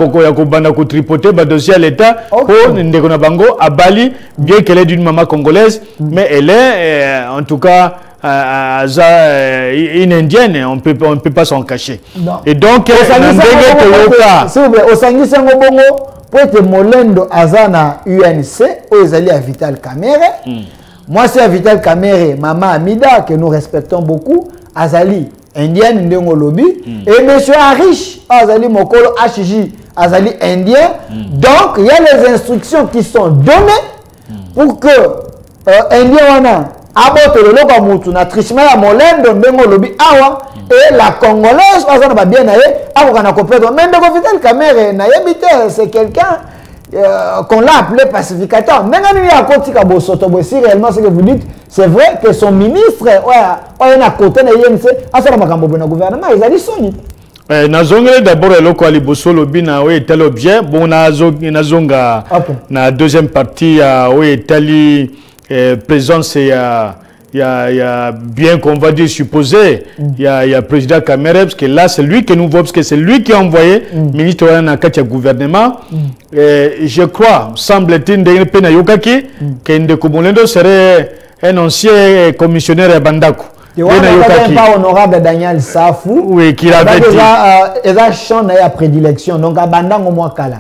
tripoter le dossier à l'État pour Ndekona Bango à Bali, bien qu'elle est d'une maman congolaise, mais elle est, en tout cas, une indienne, on ne peut pas s'en cacher. Non. Et donc, s'il vous plaît, au Sangi Sango Bongo, pour être Molendo Azana UNC, où ils allaient à Vital Kamere. Moi, c'est à Vital Kamere, Maman Amida, que nous respectons beaucoup, Azali, indienne, Ndongo Lobby, et M. Arish, Azali Mokolo, HJ, Azali, indien. Donc, il y a les instructions qui sont données pour que Indien, abote le loka mutu na trishima ya Molendo Ndongo Lobby awa et la congolaise azana ba bien naé akokana kopéto mais ndeko Vital Kamere na yebite c'est quelqu'un qu'on l'a appelé pacificateur. Maintenant il y a kotika bosoto si réellement ce que vous dites c'est vrai que son ministre ouais na côté na INC asala makambo na gouvernement ils a dit soni nazongele d'abord eloko ali bosolo bina oui tel objet bon nazonga na deuxième partie oui tali présence il y a bien qu'on va dire supposé il y a président Kamere parce que là c'est lui que nous voyons parce que c'est lui qui a envoyé ministre Wana Katia gouvernement je crois semble-t-il que Ndeko Molendo serait un ancien commissionnaire à Bandako Tu vois, on pas honorable Daniel Safou. Oui, qui l'avait dit. Il a chanté à prédilection. Donc, à Bandang au moins Kala.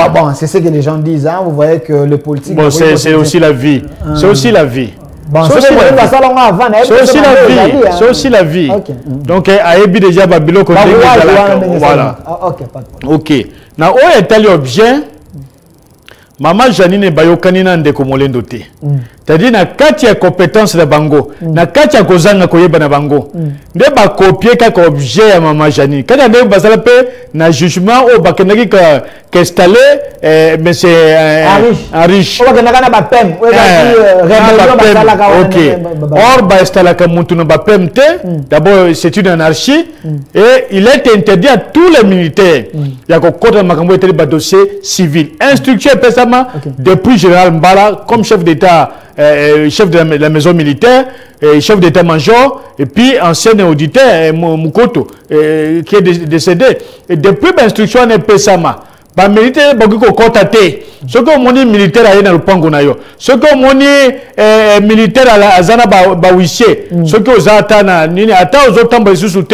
Bon, c'est ce que les gens disent. Hein. Vous voyez que le politique. Bon, c'est aussi la vie. C'est aussi la vie. Bon, c'est aussi la vie. C'est aussi la vie. Donc, Aébi déjà Babilo côté. Voilà. Ok. Na o est objet. Maman Janine Bayokanina ndeko molendo te. C'est-à-dire na kati ya compétence na bango, na kati ya kozanga koyeba na bango. Nde ba copier kaka objet ya maman Janine. Kada nde basala pe na jugement o bakendaki ka installer mais c'est un riche. O bakendaka na ba pem. OK. Or ba installer ka muntu na ba pem te. D'abord c'est une anarchie et il est interdit à tous les militaires. Ya ko kota makambo eteli ba dossier civil. Instruction pesama depuis général Mbala comme chef d'état chef de la maison militaire, chef d'état-major, et puis ancien auditeur, Mukoto, qui est décédé. Et depuis l'instruction n'est pas ça. Les militaires sont contatés. Ce que mon militaire a dans le Pangonayo, ce que mon militaire a Zana Bawiché, ce que aux Atana, aux autres sous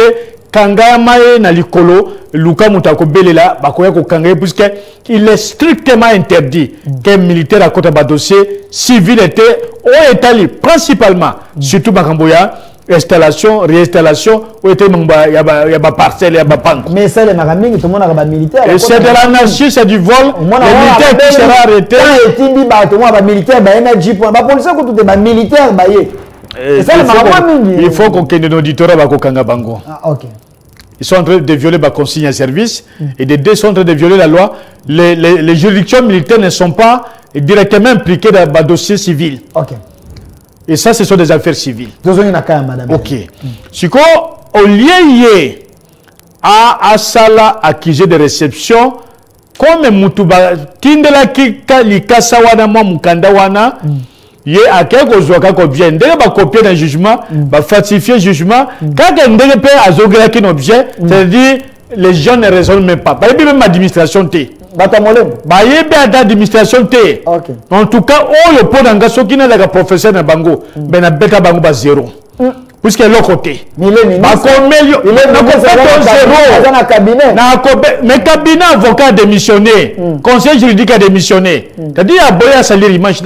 Kanga Maé na likolo, Luka Moutako Belela, Bakoya Kanga, puisque il est strictement interdit qu'un militaire à côté de dossier civil était au Italie, principalement, surtout Makamboya, installation, réinstallation, où était il y a pas parcelle, il y a pas panque. Mais c'est les maraming, tout le monde a militaire. Et c'est de l'anarchie, c'est du vol. Le militaire qui sera arrêté. Quand il dit, tout le monde a militaire, il y a 10 points. La police, tout est militaire, il faut qu'on ait un auditorat à Kokanga Bango. Ils sont en train de violer la consigne à service et des deux sont en train de violer la loi. Les juridictions militaires ne sont pas directement impliquées dans le dossier civil. Et ça, ce sont des affaires civiles. Ok. Si au lieu à Sala accusé de réception, comme Moutuba, Tindela Kika, Likasawana, Mukandawana, il y a quelque chose qui vient de copier un jugement, falsifier un jugement. Quand on a un objet, c'est-à-dire les gens ne raisonnent même pas. Il y a même l'administration. Il y a l'administration. En tout cas, le pot d'engagement qui n'est pas professeur de Bango, il y a zéro. Puisque l'autre côté. Il est ministre. Il est mais cabinet avocat a démissionné. Conseil juridique a démissionné. C'est-à-dire qu'il y a boya salir image.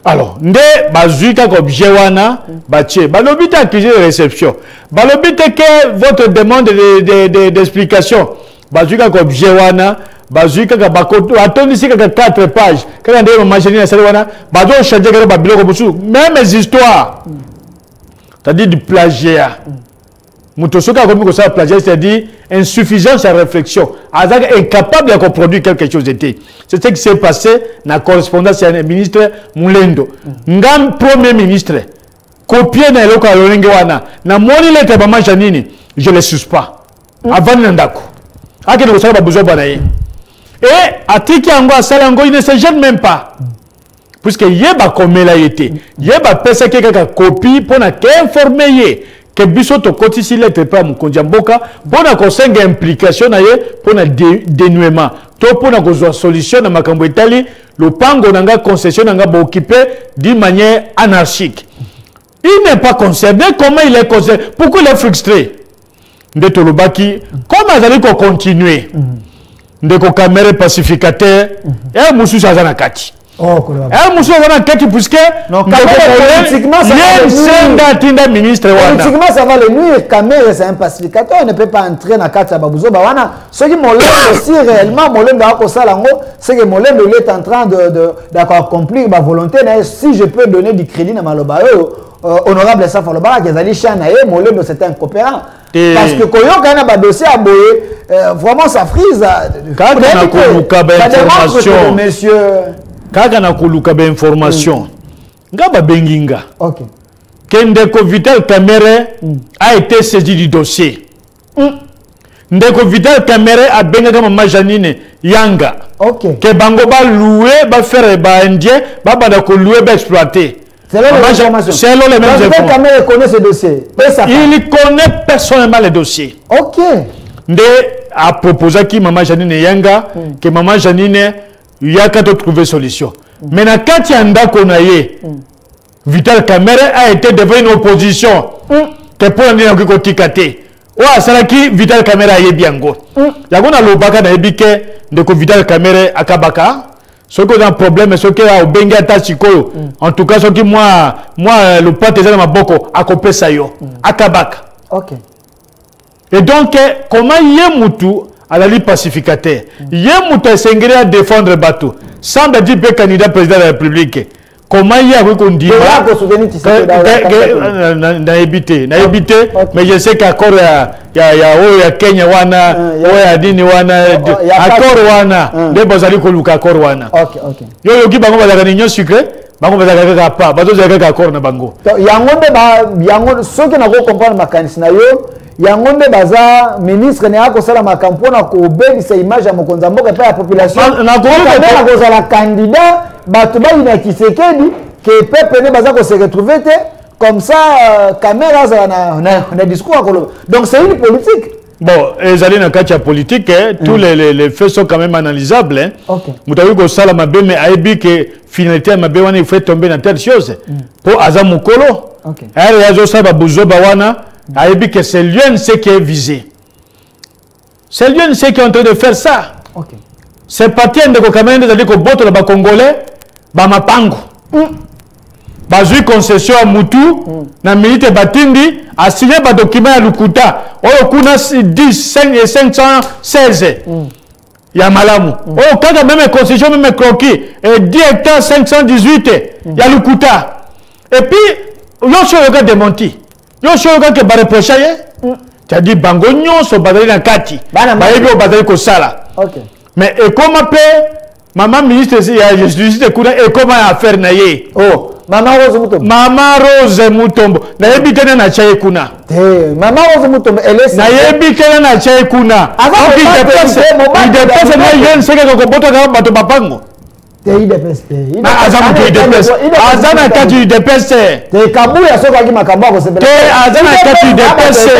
Alors, nde bazuika comme jewana bache balobite accusé de réception balobite que votre demande d'explication bazuika comme jewana bazuika ka bakoto atondisi ka 4 pages quand nde machine na salwana bazo changer ka babilo ko busu même histoires c'est-à-dire du plagiat. Mutosoka comme que ça plagiat, c'est-à-dire insuffisance à réflexion. Azak incapable de produire quelque chose d'été. C'est ce qui s'est passé dans la correspondance avec le ministre Moulendo. Ngam premier ministre, copier dans le local Lorengewana, na moni lettre Bama Janini, je le suspends. Avant Nandako. Ake ne pas besoin de et Atiki Ango Salango, il ne se gêne même pas. Puisque yeba comme il a été, yeba pesa quelqu'un copie pour informer que bisoto koti si lettre pas mu konjamboka pour na kosenga implication na ye pour na dénuement to pour na kozwa solution na makambo etali le pango nanga concession nanga ba occuper d'une manière anarchique. Il n'est pas concerné. Comment il est concerné? Pourquoi il est frustré? De Tolobaki, comment allez ko continuer? De ko caméra pacificateur et musu sazana kati. Puisque politiquement ça va le nuire. Kamere c'est un pacificateur, il ne peut pas entrer dans la carte de Babouzo Bawana. Ce qui Molendo aussi réellement, Molendo c'est que Molendo est en train d'accomplir ma volonté. Si je peux donner du crédit à Malobayo, honorable Safaloba, Molendo c'était un coopérant. Parce que quand on a un dossier à Boye, vraiment ça frise. Quand monsieur. Quand on a une information, Ngaba Benginga. Ok. Ndeko Vital Kamere a été saisi du dossier. Ndeko Vital Kamere a benga comme Majanine Yanga. Ok. Que Bango ba louer, ba faire ba indien, ba bada ko louer, ba exploiter. C'est là les informations. C'est là les mêmes informations. Kamere connaît ce dossier. Il connaît personnellement les dossiers. Ok. Nde a proposé qui Maman Janine Yanga, que Maman Janine il y a qu'à trouver solution. Mais na kati anda konaye Vital Kamerhe a été devant une opposition. Que pour dire que Kotikate. Wa Salaki, Vital Kamerhe a yebiango. Yagona Lobaka na Ebike, de Vital Kamerhe Akabaka. Ce qui est un problème, ce qui est au Benga Tachiko. En tout cas, ce qui moi, le pote est ma boko, à Kopé Sayo, à Kabak. Ok. Et donc, comment Yemutu à la Ligue pacificateur, Yemutu est s'engagé à défendre le bateau, sans dire que candidat président de la République. Comment il y a qu'on dit mais je sais qu'accord il y a Kenya wana oya dini wana accord wana de bazali ko luka accord wana ok yo ki bango bazaka ninyo sucré bango bazaka ka pa bazo zaka accord na bango yango ceux qui na ko comprendre makanisi na yo yango nde baza ministre ne akosala makampo na ko bebisa image ya mokonza mboka pa ya population na ko la candidat bato ba ina Tshisekedi que peuple ne baza ko se retrouver comme ça caméra na discours donc c'est une politique. Bon, les alliés dans la politique, tous les faits sont quand même analysables. Vous avez vu que ça, mais Aïbi, que finalité, il faut tomber dans telle chose. Pour Azam Mukolo, Aïbi, que c'est l'UNC qui est visé. C'est l'UNC qui est en train de faire ça. C'est parti de Kokamene, c'est-à-dire que Boto, le Congolais, Bamapango. Bazui concession à Moutou, na milite Batindi, a signé un document à Lukuta. Oh, kuna 10, 5 et 516. Il y a Malamu. Oh, quand même concession, même croquis, et 10 hectares 518, il y a Lukuta. Et puis, il y a un gars démenti. Il y a un gars qui va reprocher. Tu as dit, Bango, non, so badali na kati. Baïbi au badali ko sala. Mais et comment peut, maman ministre, il y a justice de Kuna, et comment affaire na ye? Oh. Maman Rose Mutombo. Maman Rose Mutombo. Na yebitene na chaye kuna. Maman Rose Mutombo, elle est. Na yebitene na chaye kuna. Il dépasse na yen seke ko boto ka bato bapango. Il dépasse. Na azamu ki dépasse. Azana kati dépasse. Te kabuya soka ki makambo ko sebele. Te azana kati dépasse.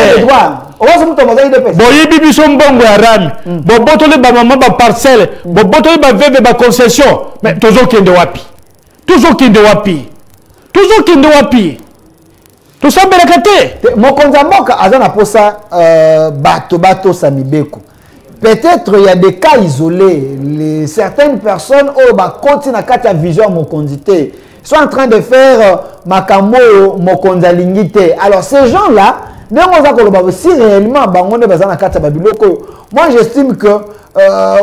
Rose Mutombo za dépasse. Boyi bibi so mbongo ya rami. Bo boto le ba maman ba parcelle. Bo boto le ba veve ba concession. Mais toujours kende wapi. Toujours kende wapi. Toujours qui doit wapi. Tout ça berekate. Mokonza mboka azana posa bato samibeko. Peut-être il y a des cas isolés. Certaines personnes continuent à faire vision mokonzité. Sont en train de faire makambo mokonza lingité. Alors ces gens-là, si réellement bangonde bazana kata babiloko, moi j'estime que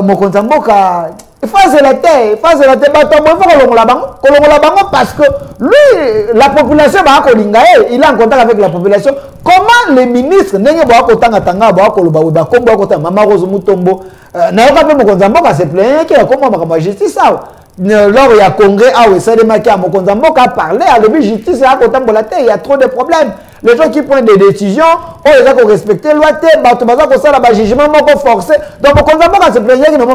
mokonza mboka il faut se la terre, parce que lui, la population, il est en contact avec la population. Comment les ministres, Maman Rose Mutombo, se plaint qu'il y a comment la justice. Lors il y a congrès, a parlé, à la justice, il y a trop de problèmes. Les gens qui prennent des décisions, ils ont respecté la loi, ils ont jugement forcé. Donc, se plaint qu'il y a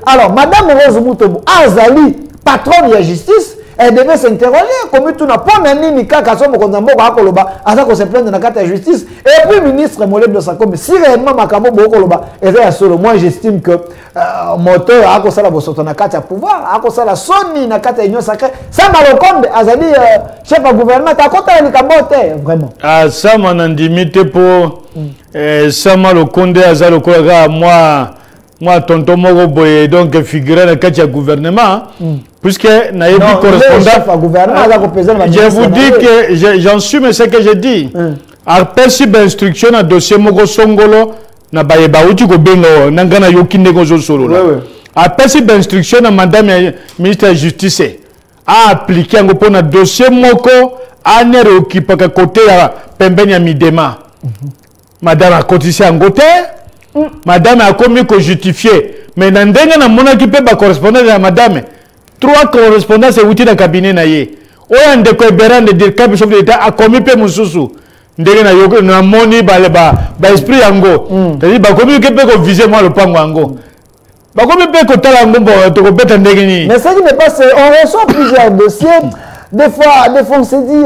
alors, Madame Rose Mutombo, Azali, patronne de la justice, elle devait s'interroger. Comme tout n'a pas ni kaka so mokonzambo ba koloba, asa ko se plaindre dans la justice. Et puis ministre Moleb de Sakom, si réellement makambo bo koloba, et ça solo, moi j'estime que moteur a ko sala bosoto na kata pouvoir, a ko sala soni na kata union sacrée. Ça malokonde Azali chef de gouvernement ta kota ni kabote vraiment. Ah ça mon indimité pour ça malokonde Azali ko moi tonton moko boye donc figurer dans le gouvernement puisque naïbi correspondant je vous dis que j'en suis mais c'est que je dis après si instruction na dossier moko songolo na bayeba uti ko benga nangana yokinde ko solo après si instruction na madame ministre de la justice a appliqué ngo pona dossier moko anere okipaka côté ya pembeni ya midema madame a cotisé en côté. Madame a commis que justifié. Mais dans le dernier moment qui peut pas correspondre à madame, 3 correspondants c'est outil dans le cabinet naïe. Ou un de cohérent de dire que chef de l'État a commis peu mususu. Ndenge na yoko na moni ba esprit yango. C'est-à-dire ba commis que peut viser moi le pango yango. Ba commis peut que tala yango to ko beta ndenge ni. Mais ça qui me passe, on reçoit plusieurs dossiers. Des fois on se dit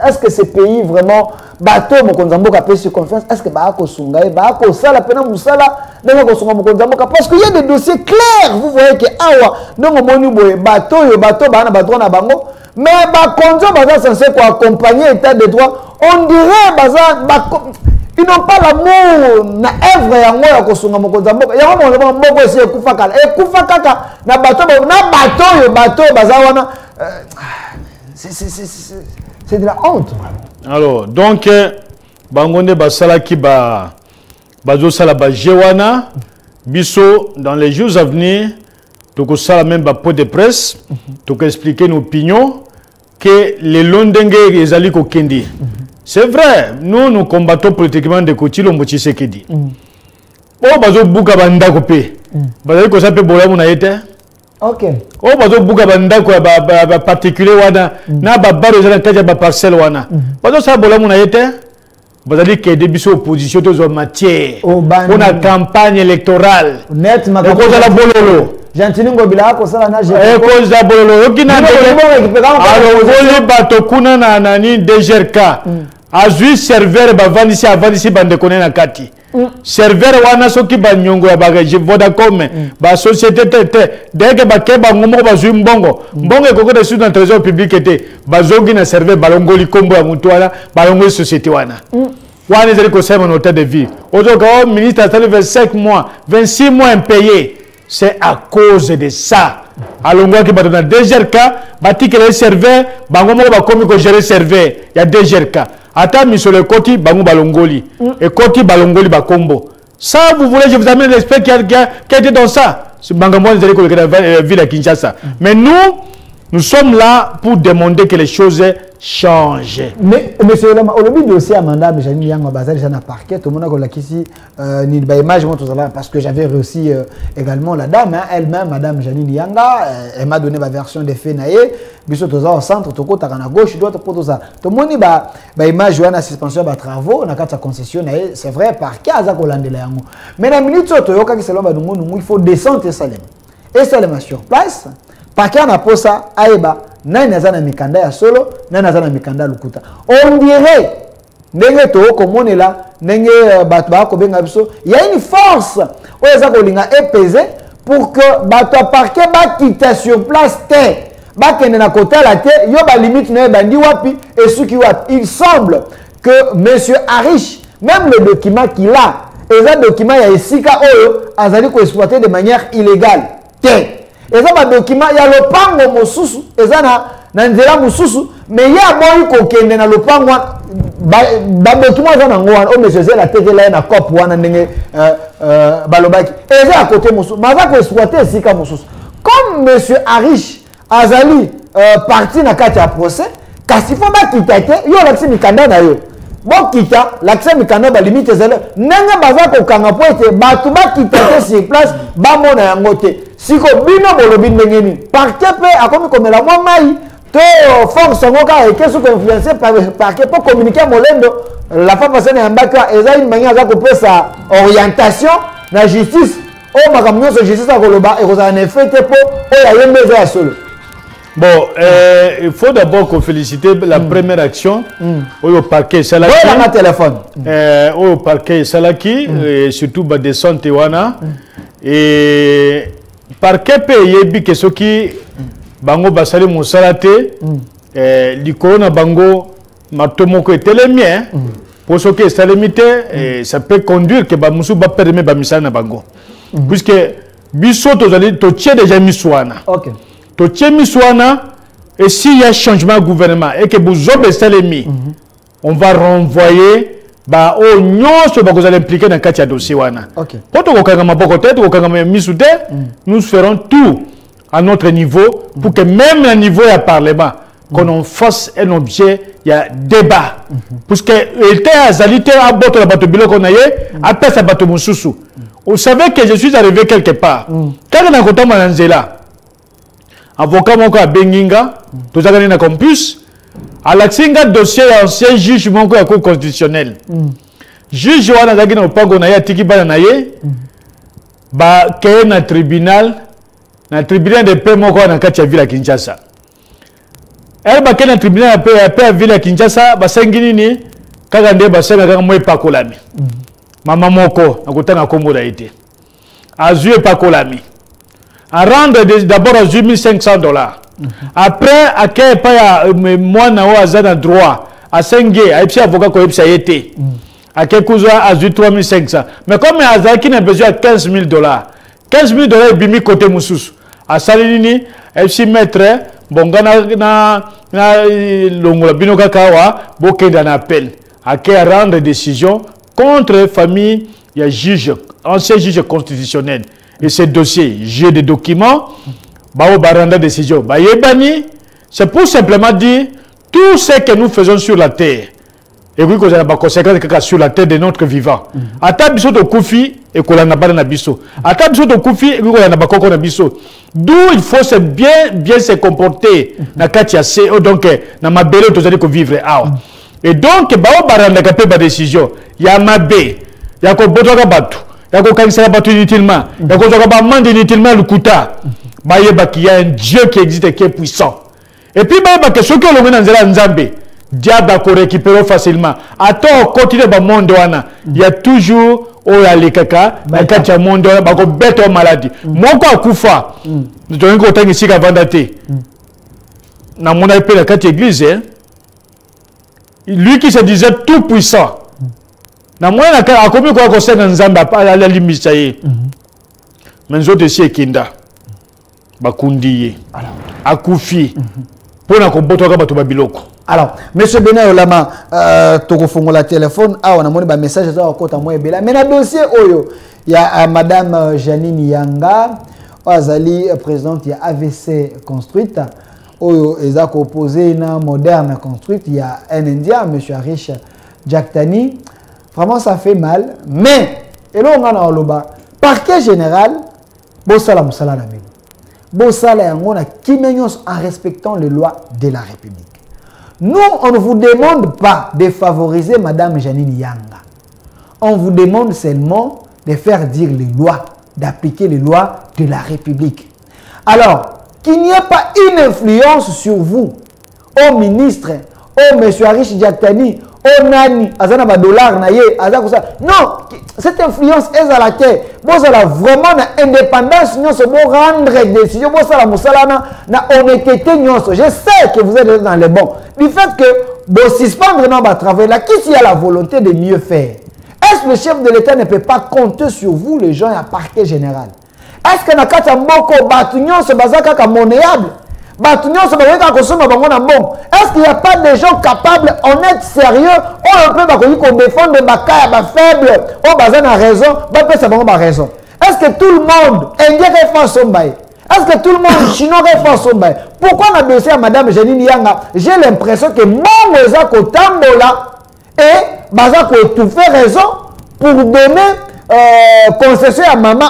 est-ce que ces pays vraiment bateau mokonzamboka a sur confiance, est-ce que baako sungaye baako sala pena musala ndenge ko sunga mokonzamboka parce qu'il y a des dossiers clairs, vous voyez que awa ndongo moni boye bateau bana bateau na bango Mais Bakonzo baza censé quoi accompagner l'état de droit. On dirait baza ils n'ont pas l'amour na œuvre yango ya kosunga mokonza mboka. Yango mboka esi ekufa kala. Ekufa kaka na bato baza wana c'est de la honte. Alors donc bangonde basalaki bazo sala ba jewana biso dans les jours à venir toko sala même ba pot de presse toko expliquer nos opinions que les londenge ezali ko kendi. C'est vrai, nous combattons politiquement de côté le motivé qui dit. Oh bazo buka banda kopé. Bazali ko sape bola mona yete. OK. Oh bazo buka banda ko ba particulier wana na ba baro zala kaja ba parcelle wana. Bazo sa bola mona yete. Bazali que début opposition to matière. On a campagne électorale. Net ma ko la bololo. Jantiningo bila ko sala na je. Ko za bololo okina alors voli bato kuna na nani DGRK. Azui serveur bavandisi avandisi bande konena kati. Serveur wana soki banyongo ya bagaji Vodacom ba société tete dès que ba keba ngomo bazui mbongo ekoko de sous dans trésor public était bazogi na serveur balongoli kombo ya mutu wana balongoli société wana. Wana ezali ko sema hôtel de vie. Ozoka ministre a 25 mois, 26 mois impayés. C'est à cause de ça. Alongwa ki batona DGRK bati que les serveurs bangomo ba komi ko gérer serveur ya DGRK. Ata misolo le koti bango balongoli et koti balongoli ba kombo. Ça vous voulez je vous amène l'esprit qui était dans ça. C'est bangambo ezali ko la ville à Kinshasa. Mais nous sommes là pour demander que les choses changent. Mais monsieur Lama, au lobby dossier Amanda Benjamin Yang Bazali j'en a parquet tout le monde a la ici ni ba image moi tout ça parce que j'avais reçu également la dame elle-même madame Janine Yanga elle m'a donné ma version des faits naé biso toza au centre to kota kana gauche droite pour tout ça tout le monde ba image wana suspension ba travaux na kata concession naé c'est vrai parquet aza ko landela yango mais na minute to yoka ki selo ba dungu il faut descendre et Salem sur place parquet na posa aeba nani azana mikanda ya solo nani azana mikanda lukuta on dirait ndenge to komonela ndenge bato ba ko benga biso il y a une force oza ko linga épaiser pour que bato parquet ba quitter sur place te ba kende na côté la te yo ba limite na bandi wapi et suki wapi il semble que monsieur Arish même le document qu'il a eza document ya esika oyo azali ko exploiter de manière illégale te eza ba document ya lopango mosusu eza na nzela mosusu mais ya boyi ko kende na lopango ba document eza na ngwana o monsieur zela tekela na cop wana ndenge balobaki eza à côté mosusu maza ko exploiter sika mosusu comme monsieur Arish azali parti na kati ya procès kasi fo ba kitate yo la mikanda na yo bon kita l'accès mikanda ba limite zela ndenge baza ko kanga po ete batu ba kitate sur place ba mona yango te siko bino bolobi ndenge ni parquet pe akomi komela mwa mai to force ngoka et qu'est-ce qu'on influencé par parquet pour communiquer molendo la fois passée na mbaka eza une manière za ko pesa orientation na justice o makamnyo so justice akoloba et koza en effet te po o ya yembeza ya solo. Bon, il faut d'abord qu'on félicite la première action au parquet Salaki. Oui, dans téléphone. Au parquet Salaki, et surtout ba descente wana et parquet paye que ce qui bango basali musalate likona bango matomoko etelemie pour ce qui est salimité ça peut conduire que ba musu ba permet ba misana bango puisque biso tozali to tient déjà miswana. OK. Et s'il y a changement de gouvernement et que vous avez on va renvoyer au nyonso ba vous allez impliquer dans le dossier wana. OK. Nous ferons tout à notre niveau pour que même au niveau du Parlement qu'on en fasse un objet, il y a débat. Parce que était azalité à botte la bateau bilo qu'on a après ça bateau mususu. Vous savez que je suis arrivé quelque part. Quand on a côté mananzela avocat moko a benginga tozakani na campus alaxinga dossier ya ancien juge moko ya cour constitutionnelle juge wana zaki na opango na ya tiki bana na ye ba ke na tribunal de paix moko na kati ya ville ya Kinshasa ba ke na tribunal de paix ya ville ya Kinshasa basengi nini kaka nde basenga kaka mo epakolami mama moko na kotanga kombo da ite azui epakolami à rendre d'abord à $1 500. Après, à quel pas moi n'a pas droit à 5 gay, à avocat qui a été. À quel coup à 3500. Mais comme Azar qui n'a besoin de 15 000 $, 15 000 $, il mis côté Moussous. À Salini, elle s'y mettrait, bon, na l'ongola binoka kawa, boké d'un appel. À quel rendre décision contre famille, il y a juge, ancien juge constitutionnel. Et ces dossiers, j'ai des documents, bah, on va rendre décision. Bah, c'est pour simplement dire tout ce que nous faisons sur la terre. Et oui, qu'on a des conséquences sur la terre de notre vivant. À ta biso de Koufi, et qu'on n'a pas de biso. À ta biso de Koufi, et qu'on n'a pas de biso. D'où il faut bien se comporter. Donc, dans ma belle, tu as dit qu'on vivre. Et donc, bah, on va rendre la décision. Il y a ma bé, il y a qu'on botoka batu, il y a qu'on cancela batu inutilement, il y a qu'on doit mande inutilement le kuta. Bah, il y a un Dieu qui existe et qui est puissant. Et puis, bah, que ceux qui ont le dans Nzambe, diable a récupéré facilement. Attends, continue dans le monde, il y a toujours les caca, il y a monde, il y a bête maladie. Moi, quoi, Koufa, nous avons un ici à Vandate. Dans mon appel à quatre églises, lui qui se disait tout puissant. Dans mon appel à combien quoi conseille dans Zamba, à la limite, ça y est. Mais nous autres ici, Kinda, Bakundi, Akoufi, pour la compoter à Babiloko. Alors, M. Benet Olama, tu as la téléphone, on a un message à côté de moi. Mais dans le dossier, il y a Mme Janine Yanga, Azali, présidente de AVC Construite, ils ont opposé une moderne construite. Il y a un Indien, M. Arish Jaktani. Vraiment, ça fait mal. Mais, et là, on a le parquet général, Bossala Moussala Namil. Bossala Yangona, qui en respectant les lois de la République. Nous, on ne vous demande pas de favoriser Mme Janine Yanga. On vous demande seulement de faire dire les lois, d'appliquer les lois de la République. Alors, qu'il n'y ait pas une influence sur vous, au ministre, au M. Arish Diaktani, au Nani, Azana Badolar, Naye, Azakusa. Non, cette influence est à la terre. Vous avez vraiment l'indépendance, nous devons rendre des décisions. Vous avez la honnêteté. Je sais que vous êtes dans les bons. Du fait que vous suspendre notre travail, là, qui s'y a la volonté de mieux faire? Est-ce que le chef de l'État ne peut pas compter sur vous, les gens, à parquet général? Est-ce que Nakata Mboko, Batunion, se base à monnaieable? Est-ce qu'il n'y a pas de gens capables, honnêtes, sérieux, on peut défendre les bacas faibles, on a raison, raison. Est-ce que tout le monde indien fait son bail? Est-ce que tout le monde chinois fait son bail? Pourquoi on a dossier à Mme Janine Yanga? J'ai l'impression que mon Mozako Tambola et Bazako étouffé raison pour donner concession à maman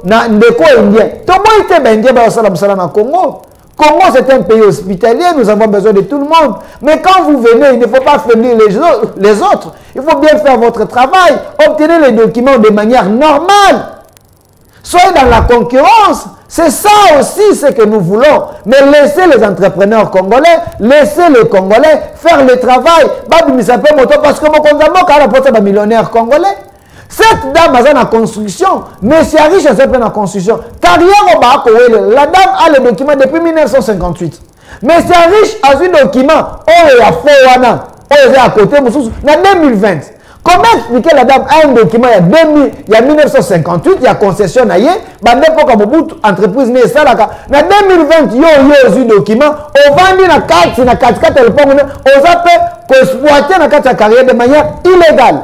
na ndeko indien. Tout le monde était indien dans Congo. Congo, c'est un pays hospitalier, nous avons besoin de tout le monde. Mais quand vous venez, il ne faut pas faiblir les autres. Il faut bien faire votre travail, obtenir les documents de manière normale. Soyez dans la concurrence. C'est ça aussi ce que nous voulons. Mais laissez les entrepreneurs congolais, laissez les Congolais faire le travail. Parce que mon compte est un millionnaire congolais. Cette dame a une construction, M. Arish a une construction. La dame a le document depuis 1958. M. Arish a un document, il a fait à côté, en 2020. Comment expliquer la dame a un document il y a 1958, il y a concession, il y a entreprise, en 2020, il y a un document, on vend une carte, on peut exploiter la carrière de manière illégale.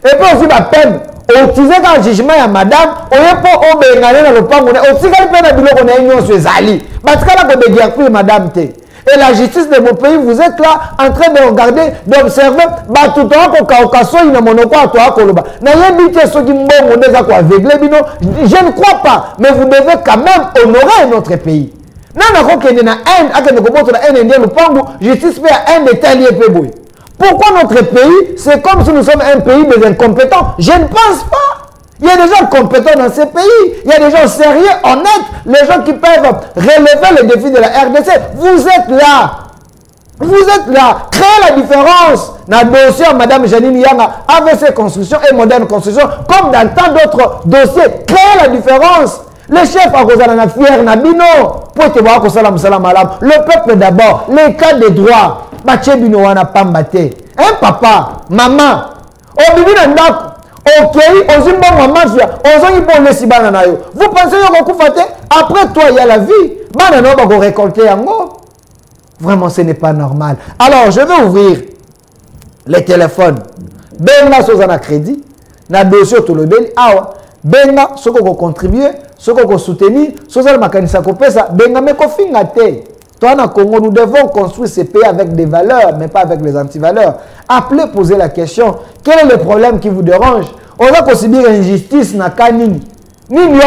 Et puis aussi, la peine, on utilise un jugement à madame, on n'est pas obéi dans le pan, on est aussi quand on a une union sur Zali. Parce qu'on a des madame. Et la justice de mon pays, vous êtes là en train de regarder, d'observer, tout le temps, je ne crois pas, mais vous devez quand même honorer notre pays. Justice fait un détail. Pourquoi notre pays, c'est comme si nous sommes un pays des incompétents? Je ne pense pas. Il y a des gens compétents dans ce pays. Il y a des gens sérieux, honnêtes, les gens qui peuvent relever les défis de la RDC. Vous êtes là. Vous êtes là. Créez la différence. Dans le dossier Mme Janine Yanga, AVC Construction et Moderne Construction, comme dans tant d'autres dossiers. Créez la différence. Le chef a causé la fière Nabino. Pour te voir que salam salam alam. Le peuple d'abord. L'état des droits. Bache bino wana pambate. Un papa, maman. Au bibi nandako. Ok, ozimba mafia. Ozongi bon lesi bana na yo. Vous pensez que vous faites? Après toi, il y a la vie. Bana no ba ko récolter yango. Vraiment, ce n'est pas normal. Alors, je vais ouvrir les téléphones. Benga sozana crédit. Na dossier tout le bel. Awa. Benga soko ko contribuer. Soko ko soutenir. Sozana makanisa ko pesa. Benga me ko finga te. Toi, na Congo, nous devons construire ces pays avec des valeurs, mais pas avec les antivaleurs. Appelez, posez la question. Quel est le problème qui vous dérange? On va considérer injustice na kanini. Comment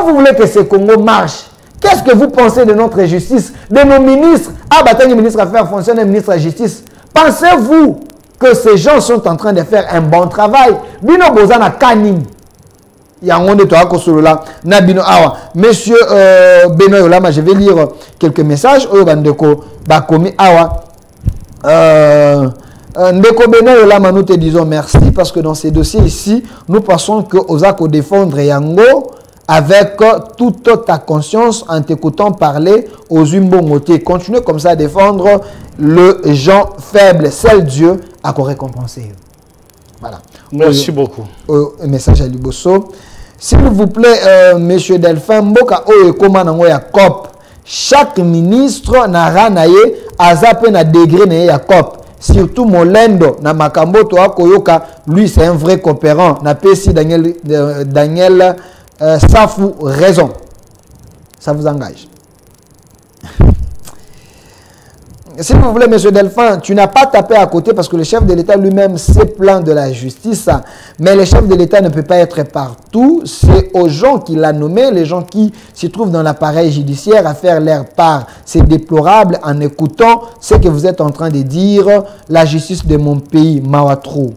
vous voulez que ce Congo marche? Qu'est-ce que vous pensez de notre justice, de nos ministres? Ah, bah, le ministre Affaires fonctionnaires, le ministre de la Justice. Pensez-vous que ces gens sont en train de faire un bon travail? Bino Bozana Kanini. Monsieur Benoît Olama, je vais lire quelques messages. Ndeko Benoît Olama, nous te disons merci parce que dans ces dossiers ici, nous pensons que Ozako défendre Yango avec toute ta conscience en t'écoutant parler aux Umbongoté. Continue comme ça à défendre le gens faibles. Seul Dieu a récompensé. Voilà. Merci beaucoup. Message à Liboso. S'il vous plaît, monsieur Delphin, Mboka Oye Komanango ya COP. Chaque ministre n'a ranaye à zappé na degré na ya COP. Surtout Molendo na Makambo Toa Koyoka, lui c'est un vrai coopérant. Na PC Daniel Safou raison. Ça vous engage. S'il vous plaît, monsieur Delphin, tu n'as pas tapé à côté parce que le chef de l'État lui-même s'est plaint de la justice. Mais le chef de l'État ne peut pas être partout. C'est aux gens qu'il a nommés, les gens qui se trouvent dans l'appareil judiciaire à faire leur part. C'est déplorable en écoutant ce que vous êtes en train de dire. La justice de mon pays, Mawatro.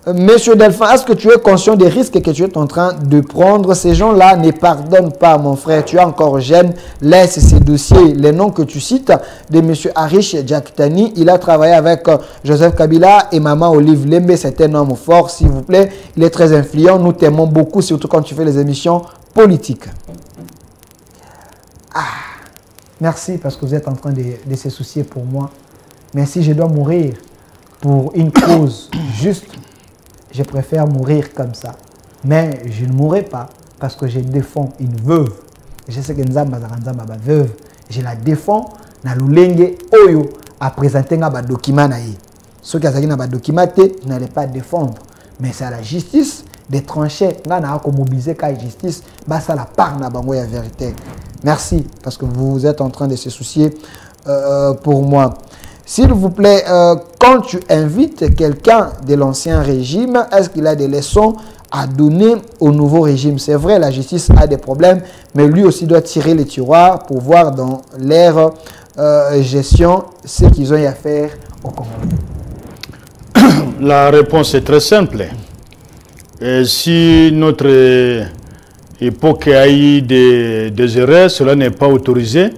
Monsieur Delphin, est-ce que tu es conscient des risques que tu es en train de prendre? Ces gens-là ne pardonnent pas, mon frère. Tu es encore jeune. Laisse ces dossiers. Les noms que tu cites de monsieur Harish Djaktani, il a travaillé avec Joseph Kabila et Maman Olive Lembe. C'est un homme fort, s'il vous plaît. Il est très influent. Nous t'aimons beaucoup, surtout quand tu fais les émissions politiques. Ah, merci parce que vous êtes en train de se soucier pour moi. Mais si je dois mourir pour une cause juste, je préfère mourir comme ça. Mais je ne mourrai pas parce que je défends une veuve. Je sais que Nzamba Zaranzamba ba veuve. Je la défends na lulenge oyo à présenter un document naïe. Ceux qui ont un document, je n'allais pas défendre. Mais c'est à la justice de trancher. Là, on a mobilisé la justice. Ça la part na bango ya vérité. Merci parce que vous êtes en train de se soucier pour moi. S'il vous plaît, quand tu invites quelqu'un de l'ancien régime, est-ce qu'il a des leçons à donner au nouveau régime? C'est vrai, la justice a des problèmes, mais lui aussi doit tirer les tiroirs pour voir dans leur gestion ce qu'ils ont à faire au Congo. La réponse est très simple. Et si notre époque a eu des erreurs, cela n'est pas autorisé.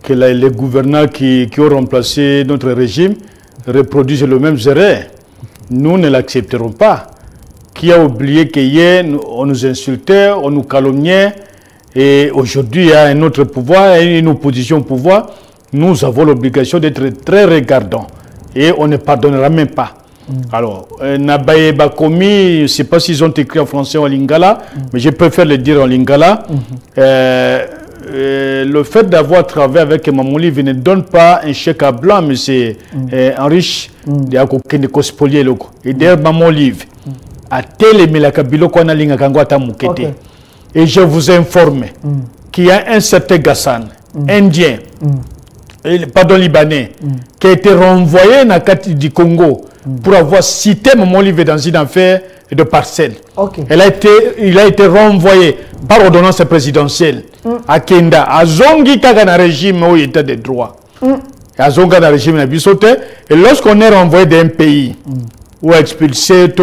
Que les gouvernants qui ont remplacé notre régime reproduisent les mêmes erreurs. Nous ne l'accepterons pas. Qui a oublié qu'hier, on nous insultait, on nous calomniait, et aujourd'hui, il y a un autre pouvoir, une opposition au pouvoir. Nous avons l'obligation d'être très regardants, et on ne pardonnera même pas. Alors, Nabaye Bakomi, je ne sais pas s'ils ont écrit en français ou en lingala, mais je préfère le dire en lingala. Le fait d'avoir travaillé avec Maman Olive ne donne pas un chèque à blanc, mais c'est un riche de spolier. Et d'ailleurs, Maman Olive a télémé la Kabilo qu'on a linga kangwata mukete. Et je vous informe qu'il y a un certain Gassan, indien, pardon, libanais, qui a été renvoyé dans la carte du Congo pour avoir cité Maman Olive dans une affaire de parcelle. Il a été renvoyé par ordonnance présidentielle à Kenda, à Zongi Kagana régime où il était de droit. À Zonga dans le régime de Bissote. Et lorsqu'on est renvoyé d'un pays ou expulsé,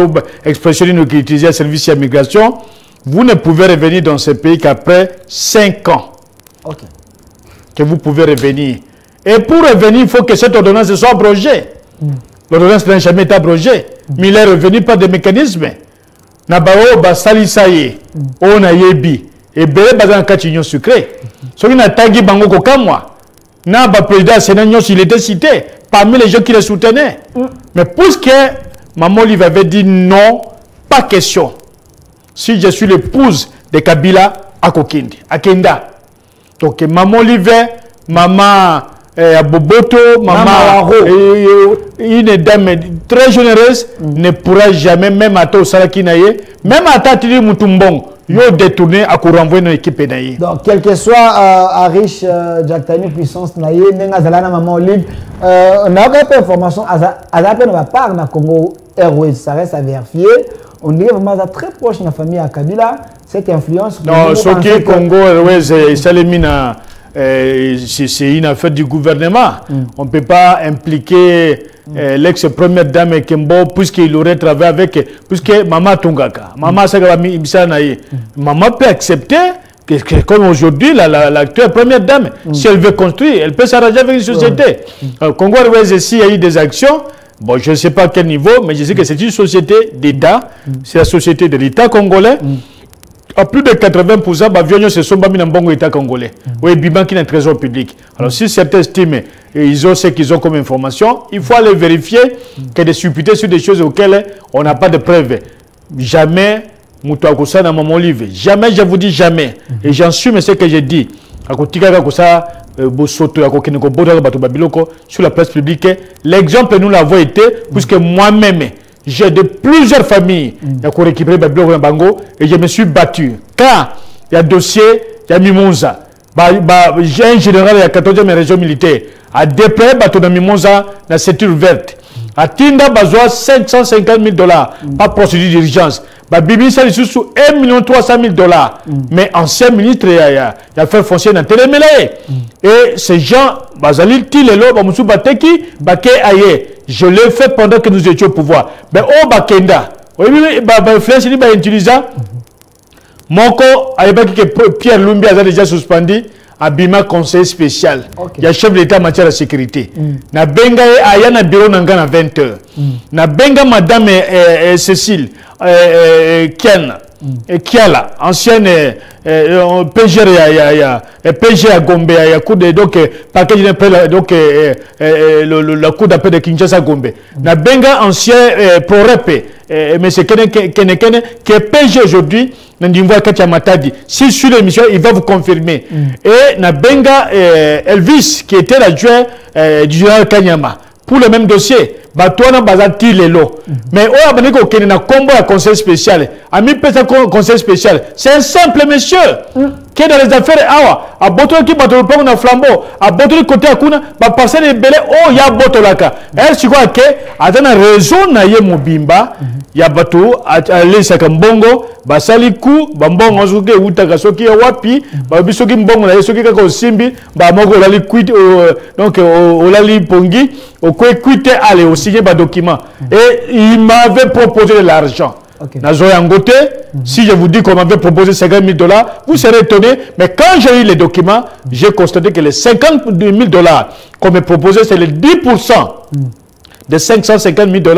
expression qui utilisait le service d'immigration, vous ne pouvez revenir dans ce pays qu'après 5 ans. Que vous pouvez revenir. Et pour revenir, il faut que cette ordonnance soit abrogée. L'ordonnance n'a jamais été abrogée. mais il est revenu par des mécanismes. Nabao basali saye, on a yebi, et bele bazan kachignon sucré. Ce qui n'a tagi bango kokamwa. Naba président Sénat, il était cité parmi les gens qui le soutenaient. Mais puisque Maman Olive avait dit non, pas question. Si je suis l'épouse de Kabila à Kokindi, à Kenda. Donc Maman Olive, Maman Boboto, Maman une dame très généreuse ne pourra jamais, même à Tao Salakinaye, même à Tatili Moutumbong, yo détourné à renvoyer dans l'équipe naïe. Donc quel que soit Arish Jaktani puissance naïe, Nengazalana Maman Olive, on n'a pas d'information à la peine va part dans Congo Airways, ça reste à vérifier. On est vraiment très proche de la famille à Kabila, cette influence. Non, ce qui est Congo Airways, c'est une affaire du gouvernement. On ne peut pas impliquer l'ex-première dame Kembo puisqu'il aurait travaillé avec, puisque Maman Tongaka, Maman Sagami Ibsanaye, Maman peut accepter que comme aujourd'hui, l'actuelle première dame, si elle veut construire, elle peut s'arranger avec une société. Congo Airways, s'il y a eu des actions, bon, je ne sais pas à quel niveau, mais je sais que c'est une société d'État, c'est la société de l'État congolais. À plus de 80%, bah, se sont mis dans le bon État congolais. Oui, Biban qui est un trésor public. Alors, si certains estiment et ils ont ce qu'ils ont comme information, il faut aller vérifier que des supputés sur des choses auxquelles on n'a pas de preuves. Jamais, Moutouakosa dans Maman Olive. Jamais, je vous dis jamais. Et j'en suis, mais ce que j'ai dit. Sur la place publique, l'exemple nous l'avons été, puisque moi-même, j'ai de plusieurs familles qui ont récupéré Babylone Bango et je me suis battu. Car il y a dossier, il y a Mimosa. J'ai un général de la 14e région militaire à déployer dans Mimosa dans la ceinture verte. À Tinda, besoin $550 000 par procédure d'urgence. Bibi, ça est sous $1 300 000. Mais ancien ministre, il a fait foncier dans Télémelaye. Et ces gens, Bazali, Tilelo, Bamoussou Bateki, Baké Aye. Je l'ai fait pendant que nous étions au pouvoir. Mais au Bakenda, oui, Flèche, il va utiliser. Moko, Pierre Lumbi a déjà suspendu. Abima conseil spécial. Il y a chef de l'État en matière de sécurité. Na benga ayana bureau nangana 20h. Na benga madame Cécile Kiana Kiala ancienne PG PG à Gombe à Yakude donc paquet donc la cour d'appel de Kinshasa Gombe. Na benga ancien pro-rep mais c'est Kene qui est PG aujourd'hui. Si sur l'émission, il va vous confirmer. Et Nabenga Elvis, qui était l'adjoint du général Kanyama, pour le même dossier, Batouana Bazati Lelo. Mais on a besoin qu'il y ait un combat à conseil spécial. Ami peut-être conseil spécial. C'est un simple monsieur qui est dans les affaires. À Boto qui bat le pont dans flambeau, à Boto côté à Kuna, va passer les belés. Oh, il y a Boto là. Elle, tu vois que, à une raison, na ye mobimba. Ya bato alisa kambongo basali ku bambongo zoke utaka soki ya wapi babisoki mbongo na soki kaka osimbi ba moko lali quit donc olali pongi okwe quitté aller au signer ba document et il m'avait proposé de l'argent. Nazo yangote, si je vous dis qu'on m'avait proposé $50 000, vous serez étonné, mais quand j'ai eu les documents, j'ai constaté que les $50 000 qu'on me proposait, c'est les 10% de $550 000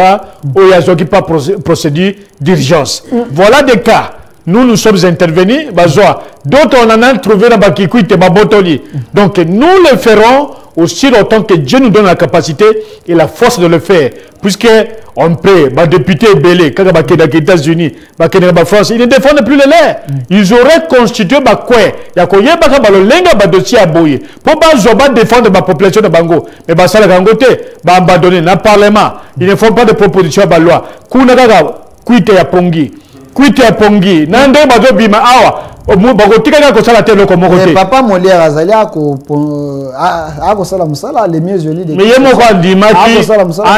au Yazoki par procédure d'urgence. Voilà des cas. Nous sommes intervenus, d'autres on en a trouvé dans Bakikuit et Babotoli. Donc nous le ferons aussi longtemps que Dieu nous donne la capacité et la force de le faire. Puisque on peut, député Belé, quand il est aux États-Unis, en France, ils ne défendent plus les leurs. Ils auraient constitué quoi? Il y a un dossier à Boye. Pour défendre la population de Bango. Mais ça, la Gangote, abandonné dans le Parlement. Ils ne font pas de proposition à la loi. Kunaga, Kuite à Pongi. Kuite à Pongi. Nande Bado Bima Awa. Papa Molière Azalia les mieux jolis de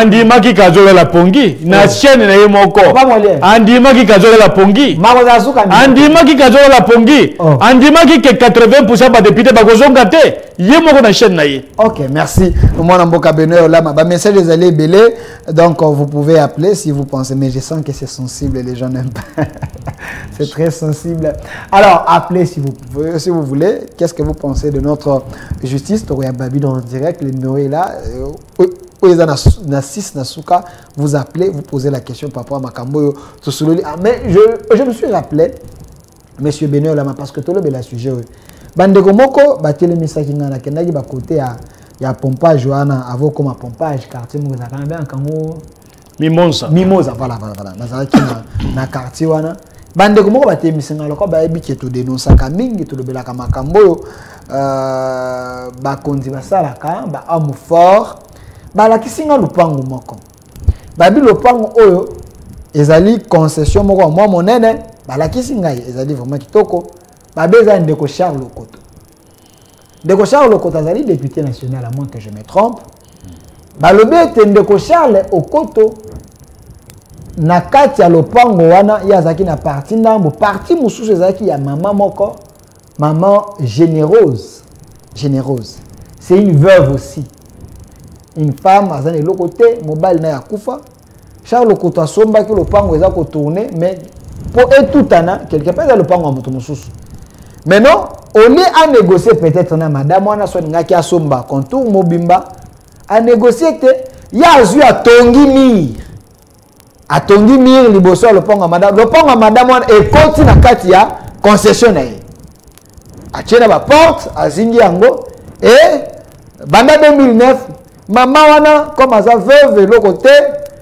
Andimaki Kazola la Pongi na chaîne na yemoko Andimaki Kazola la Pongi Andimaki Kazola la Pongi Andimaki que 80% ba député ba kozonga te yemoko na chaîne na ye. OK, merci. Moi na mboka Benoît là ba message des allés belé donc vous pouvez appeler si vous pensez, mais je sens que c'est sensible, les gens n'aiment pas. C'est très sensible. Alors appelez si vous voulez. Qu'est-ce que vous pensez de notre justice? Toria Babylone en direct, le numéro est là. na 6 Nasuka, vous appelez, vous posez la question par rapport à Makambo. Mais je me suis rappelé, Monsieur Benoît Lama, parce que tout le monde a sujet. Bandeko moko, batele misaki ngana kendaki ba côté ya pompage wana avant comme pompage quartier mo za kana bien kango Mimosa voilà nazaki na quartier wana bandeko moko batele misinga loko ba yebi ke to dénoncer ka mingi to lobelaka makambo yo ba konzi basalaka ba homme fort ba la kisinga lupango moko ba bi lupango oyo ezali concession moko moi monene ba la kisinga ezali vraiment kitoko. Babeza Ndeko Charles Lokoto. Ndeko Charles Lokoto azali député national, à moins que je me trompe. Balobi ete Ndeko Charles Lokoto na kati ya lopango wana yazaki na parti ndambo parti mususu ezaki ya maman moko, maman généreuse. C'est une veuve aussi. Une femme azali lokote mobile na ya kufa. Charles Lokoto asomba ki lopango ezako tourner mais pour etutana quelque part dans lopango moto mususu. Maintenant, on est à négocier peut-être na madame wana so ngaki asomba contour mobimba à négocier que ya azu atongi mir liboso le ponga madame wana e koti na kati ya concession na ye achena ba porte azingi yango et banda 2009 maman wana comme aza veuve le côté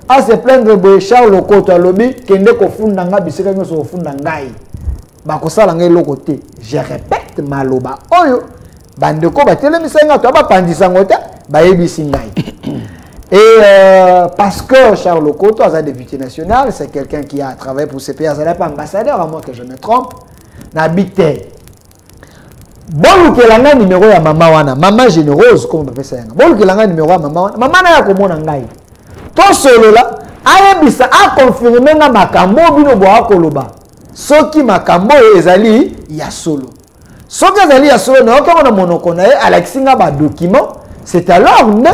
à se plaindre de Charles Lokoto alobi kende ko funda nga bisika nyo so funda ngai bakosala ngai le côté. Je répète maloba oyo bandeko batelemisa nga to ba pandisa ngota ba yebisi ngai. Et parce que Charles Lokoto est un député national, c'est quelqu'un qui a travaillé pour ces pays, il n'est pas ambassadeur, à moins que je me trompe, n'habite. Bon, que l'anga numéro ya maman généreuse, comme on appelle ça. Bon, que l'anga numéro ya maman n'a pas comme on ngai. Tout solo là, ayebisa a confirmé na makambo bino boa koloba. Soki makambo ezali ya solo. Soki ezali ya solo na okona monoko na ye alexinga ba document, c'est alors ne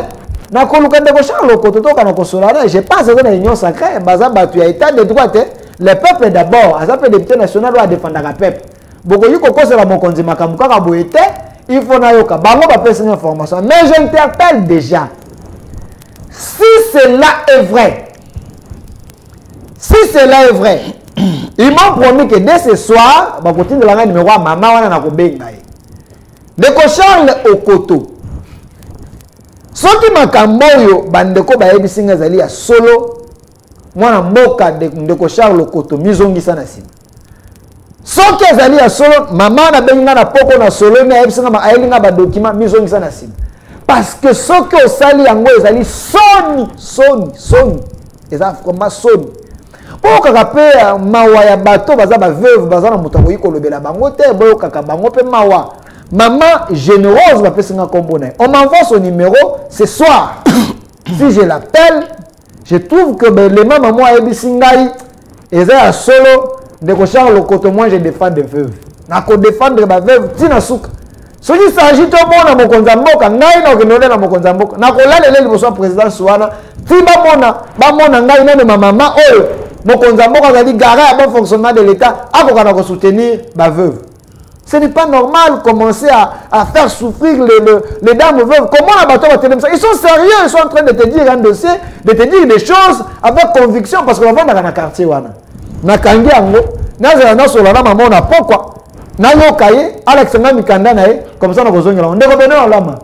na koluka Ndeko Charles Lokoto to kana kosolana, je pense que na union sacrée baza batu ya état de droit le peuple d'abord, asa pe député national doit défendre le peuple. Boko yiko kosela mokonzi makambo kaka boete, il faut na yoka bango ba pesa une information. Mais j'interpelle déjà. Si cela est vrai, ils m'ont promis que dès ce soir, ba continue la numéro maman wana na kobenga. Ndeko Charles Lokoto. Soki makambo yo bandeko ba yebisinga zali ya solo, mwana mboka Ndeko Charles Lokoto mizongisa na sima. Soki ezali ya solo, maman na benga na poko na solo na yebisinga ma ayelinga ba document mizongisa na sima. Parce que soki osali yango ezali soni. Eza vraiment soni. O kaka pe mawa ya bato baza ba veuve baza na mutango yiko lobela bango te boyo kaka bango pe mawa. Maman généreuse va faire un. On m'envoie son numéro ce soir. Si je l'appelle, je trouve que les mamans moi et bisingai et ça solo Ndeko Charles Lokoto moi je défends des veuves. Na ko défendre ba veuve tina suka. Ce qui s'agit de mona mokonza mboka ngai na okende na mokonza mboka. Na ko lalele liboso président Suwana, ti ba mona ngai na maman oyo mokonza mboka zali garé à bon fonctionnement de l'état akoka ko soutenir ba veuve. Ce n'est pas normal de commencer à faire souffrir les dames veuves. Comment la bateau va te dire ça? Ils sont sérieux, ils sont en train de te dire un dossier, de te dire des choses avec conviction parce qu'on va dans le quartier. Na kangi ango, na zela solana maman na pourquoi? Na yo kaye, Alex Mikanda na comme ça na kozonga la. Ndeko beno lama.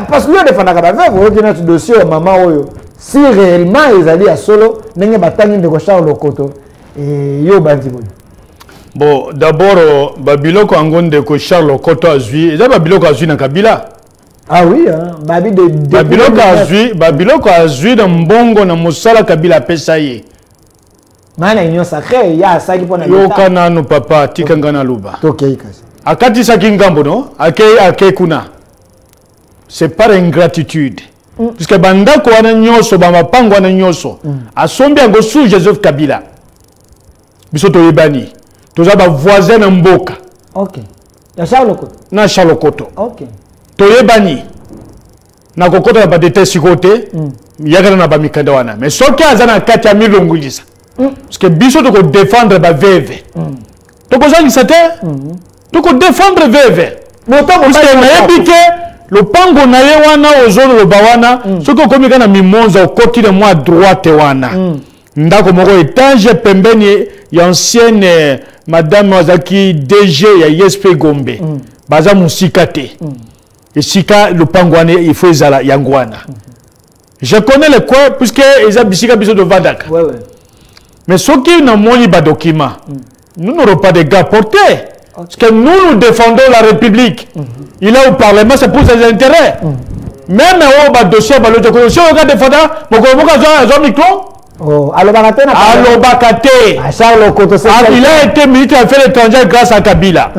Parce que lui défendaka ba veuve, on a ce dossier maman oyo. Si réellement ils allaient à solo, nenge batangi Ndeko Charles Lokoto et yo bandi boy. Bon, d'abord, Babiloko Ndeko Charles Lokoto azui. Et ça, Babiloko azui dans Kabila. Ah oui, hein. Babiloko azui dans Mbongo, dans Moussala Kabila Pesaye. Mana union sacrée, il y a ça qui pone. Yokana no papa, tikangana luba. Tokei kasi. Akati sakingambo no, akei kuna. C'est par ingratitude. Puisque bandako wana nyoso, bamapango wana nyoso. Asombi ango sous Joseph Kabila. Bisoto yebani. Tous les voisins de Mboka. Ok. Ya Charles Lokoto. Na Charles Lokoto. Ok. Toyebani. Na kokoto na ba déteste sikote. Yagana na ba mikanda wana. Mais soki azana kati ya milongulisa. Parce que biso to ko défendre ba veuve. To ko zangisa te. To ko défendre veuve. Mais to ko parce que na yebike le pango na ye wana ozolo le bawana ce que comme kana mimonza au côté de moi droite wana ndako moko étage pembeni ya ancienne madame Wazaki DG ya ISP Gombe baza musika te esika le pango wana il faut ezala yangwana je connais le coin puisque eza bisika biso de Vadaka mais ceux qui n'ont pas de documents nous n'aurons pas de gars portés. Parce que nous défendons la République. Il est au Parlement, c'est pour ses intérêts. Même au dossier, si on regarde défendre, il a été ministre des Affaires étrangères grâce à Kabila.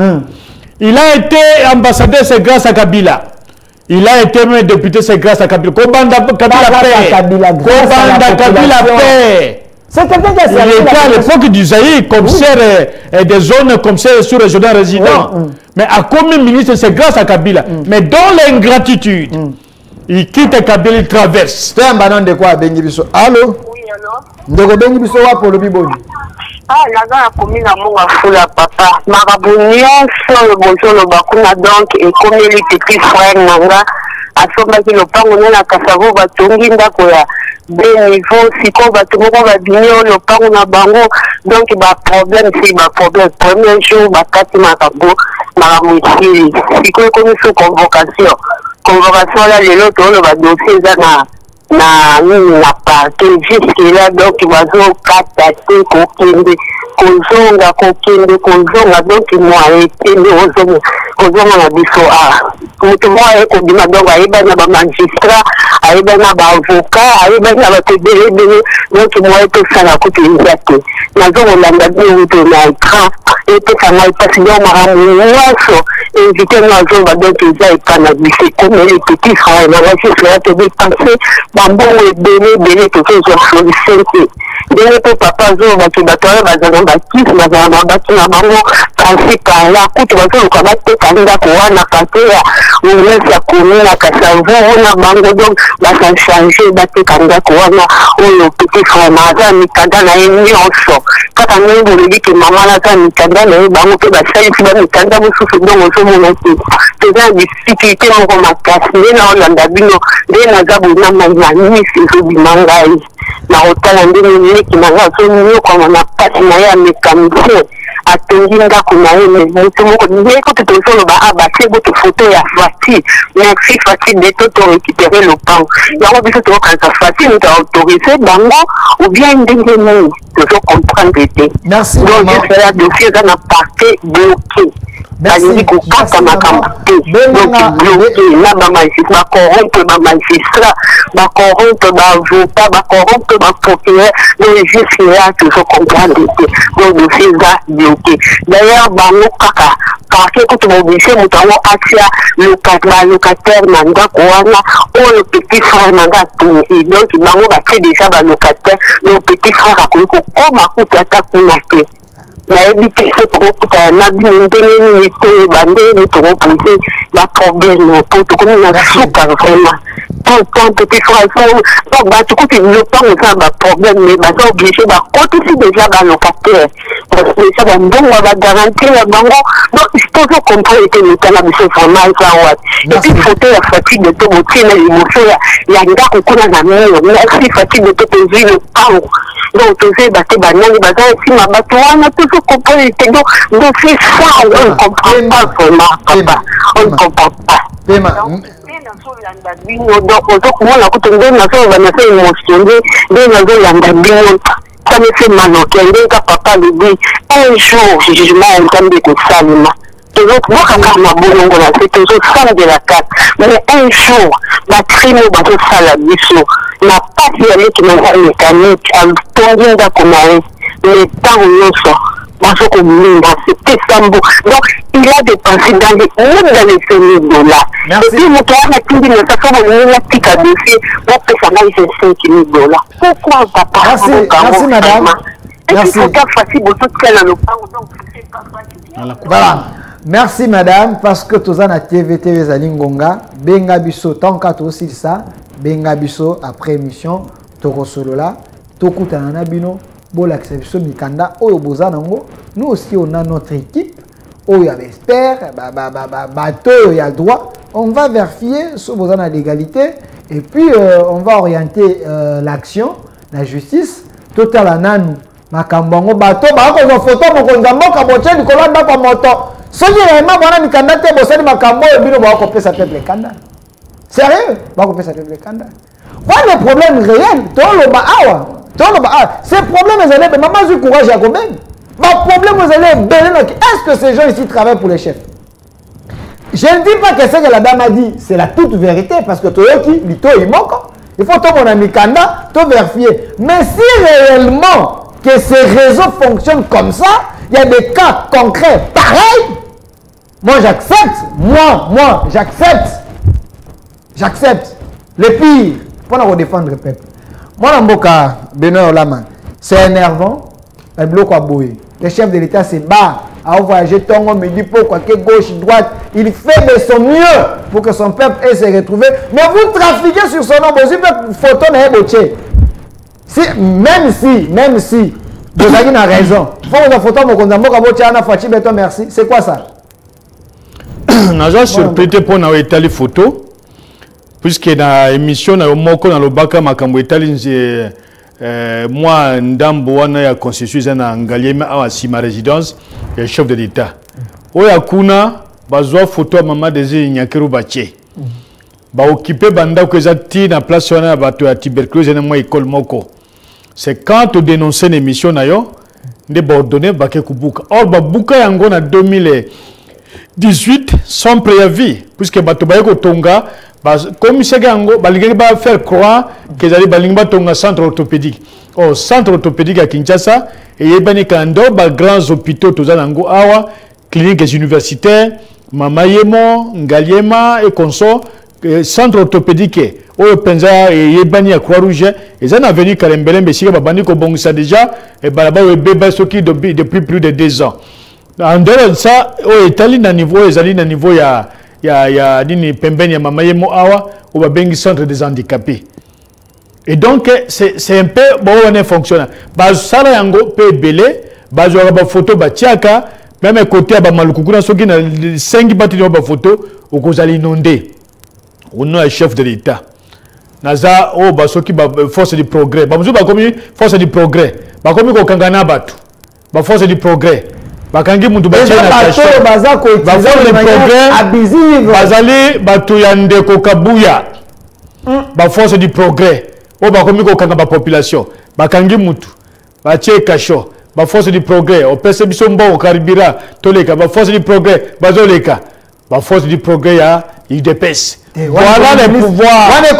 Il a été ambassadeur, c'est grâce à Kabila. Il a été même député, c'est grâce à Kabila. C'est quelqu'un qui a servi. Il était à l'époque du Zaïre, commissaire des zones commissaire sur régional résident. Mais à combien ministre, c'est grâce à Kabila. Mais dans l'ingratitude, il quitte Kabila, il traverse. C'est un banan de quoi, Bengi Bisso? Allô? Oui, allô? Ndeko Bengi Bisso, pour le Biboni. Ah, naza komi na monga fula papa. Marabounion sur le bonjour le bakuna donc et comme les petits frères nanga asombaki lopango na kasavo batongi ndako ya de niveau siko bato moko babinyo lopango na bango donc ba problème c'est ba problème premier jour bakati makabo maramouchi siko komi sous convocation là lelo to le ba dossier za na parquet jusque là donc bazo kata te kokende kozonga donc moi été kozonga na biso mutu moi kodima donc ayeba na ba magistrat ayeba na ba avocat ayeba na ba tebele donc moi to sala ko te nazo landa bien na écran et tout ça m'a passé dans ma rameau invité nazo ba donc ils a pas biso comme les petits frères na voici cela te dépenser bambo bene tout ça solution dès que papa zo ba kibatore bazana ba kis bazana ba tina bango kasi kala kutu bazo ko ba te kanda ko wana patea on ya komina kasavu na bango donc ba ça changer ba te kanda ko wana o petit frère maza mi kanda na nyonso kaka mungu ndi ke mama na ta mi kanda na bango pe ba sai ba mi kanda mususu donc zo mo nti teza difficulté mo makasi na olanda bino de na zabu na mani si bimangai na hotela ndini qui m'a fait comme on a pas na mécanicien atongi ndako na ye mutu moko ndeko tutosolo ba abase boto photo ya Fati merci Fati de tout récupérer le pan yango biso to quand Fati nous a autorisé bango ou bien ndenge nini to comprendre te merci donc c'est la dossier dans la partie bloqué. Merci. Donc, bloqué, là, ma magistrat, corrompre ma magistrat, ma corrompre ma avocat, ma corrompre ma procureur, donc, juste là, toujours comprendre. Donc, le fait là, bloqué. D'ailleurs, bango kaka, parce que quand on dit, nous avons accès le locataire, manga, koana, ou le petit frère, manga, tout. Et donc, bango va faire déjà, le locataire, le petit frère, à quoi, comme à coup, attaque, on a fait. Na ebiki ko na bindele ni to bande to poser la problème pour tout comme na souka vraiment tout petit frère donc ba tout que le pas on a problème mais ba ça obligé ba côté si déjà ba locataire parce que ça va bon on va garantir la bango donc il faut comprendre que nous tana biso vraiment ça ouais et puis photo la fatigue de tout motier na l'émotion ya ngako kuna na mio merci fatigue de tout poser le pas donc tu sais ba te banani ba ça si ma bato wana tout comprendre donc c'est ça on ne comprend pas vraiment papa on ne comprend pas donc on a contenu na so va na se émotionné de na zo landa bien ça me fait mal au cœur quand papa lui dit un jour jugement entendé que salima toujours moi quand ma bolongo là c'est toujours ça de la carte mais un jour la crime va se faire la biso na pas y aller qui m'a mécanique à tomber dans comment le temps où c'était Sambo. Donc, il a dépensé dans les $5,000. Et puis, mon cœur a tout dit, mais ça fait un petit dossier, pour que ça m'aille $5,000. Pourquoi, papa? Merci, madame. Merci. C'est pas facile pour tout ce qu'elle a le pain, donc c'est pas facile. Voilà. Merci, madame, parce que tous en a TVT Zalingonga, Benga Bisso, tant qu'à tout aussi ça, Benga Bisso, après émission, Toko Solola, Toku Tananabino. Bon, l'acception Mikanda, nous aussi on a notre équipe, il y a l'expert, bateau, il y a droit, on va vérifier sur vos zones d'égalité et puis on va orienter l'action, la justice, total ananu. Makambongo bato ba ko photo mo ko nzamboka boche ni kolanda kwa moto. Soki réellement bana ni kandate bosali makambo e bino ba ko pesa peuple kanda. Sérieux? Ba ko pesa peuple kanda. Voilà le problème réel. Tolo ba awa. Ces problèmes les élèves maman du courage à combien? Ba problème aux élèves est-ce que ces gens ici travaillent pour les chefs? Je ne dis pas que ce que la dame a dit, c'est la toute vérité parce que Toyoki, Lito Imoko, il faut tout mon ami Kanda, tout vérifier. Mais si réellement que ces réseaux fonctionnent comme ça, il y a des cas concrets pareils. Moi, j'accepte. Moi, j'accepte. J'accepte. Le pire, pour nous défendre le peuple. Moi, Mboka, Benoît Olama, c'est énervant. Le bloc à bouiller. Le chef de l'État se bat à voyager Tongo, me dit pourquoi, que gauche, droite. Il fait de son mieux pour que son peuple ait se retrouver. Mais vous trafiquez sur son nom. Vous photo n'est pas même si vous avez raison, merci. C'est quoi ça? J'ai surpris pour nous étaler photo, puisque dans l'émission, dans le Baka Makambo Etali, moi, Ndambo, on a constitué un Ngaliema à ma résidence, le chef de l'État. Oya Kuna, bazoa photo à maman des Nyakeru Baché. Ba occupé banda que zati na place on a bato à tuberculose na moi école moko. C'est quand on dénonçait l'émission nayo de Bordonné baké kubuka. Or babuka yango na 2018 sans préavis puisque bato bayeko tonga comme c'est yango balingi ba faire croire que zali balingi ba tonga centre orthopédique. Oh centre orthopédique à Kinshasa et yebani kando ba grands hôpitaux tozanango awa cliniques universitaires Mama Yemo, Ngaliema et consort centre orthopédique au penza et yebani à Croix-Rouge et ça n'a venu Kalembele mais si babani ko bongisa déjà et balaba e bébé soki depuis plus de 2 ans en dehors de ça au Italie na niveau ezali na niveau ya dini pembeni ya Mama Yemo awa au babengi centre des handicapés et donc c'est un peu bon on est fonctionnel ba sala yango pe belé ba zo ba photo ba tiaka même côté ba malukukuna soki na 5 batini ba photo au kozali inondé on est chef de l'État. Naza oh basoki ba force du progrès. Ba muzu ba komi force du progrès. Ba komi ko kangana batu. Ba force du progrès. Ba kangi muntu ba chena kasho. Ba force du progrès abusive. Bazali batu yande ko kabuya. Ba force du progrès. Oh ba komi ko kanga ba population. Ba kangi muntu. Ba che kasho. Ba force du progrès. O pese biso mbo o karibira toleka ba force du progrès. Bazoleka. Ba force du progrès ya UDPS. Voilà les pouvoirs. Voilà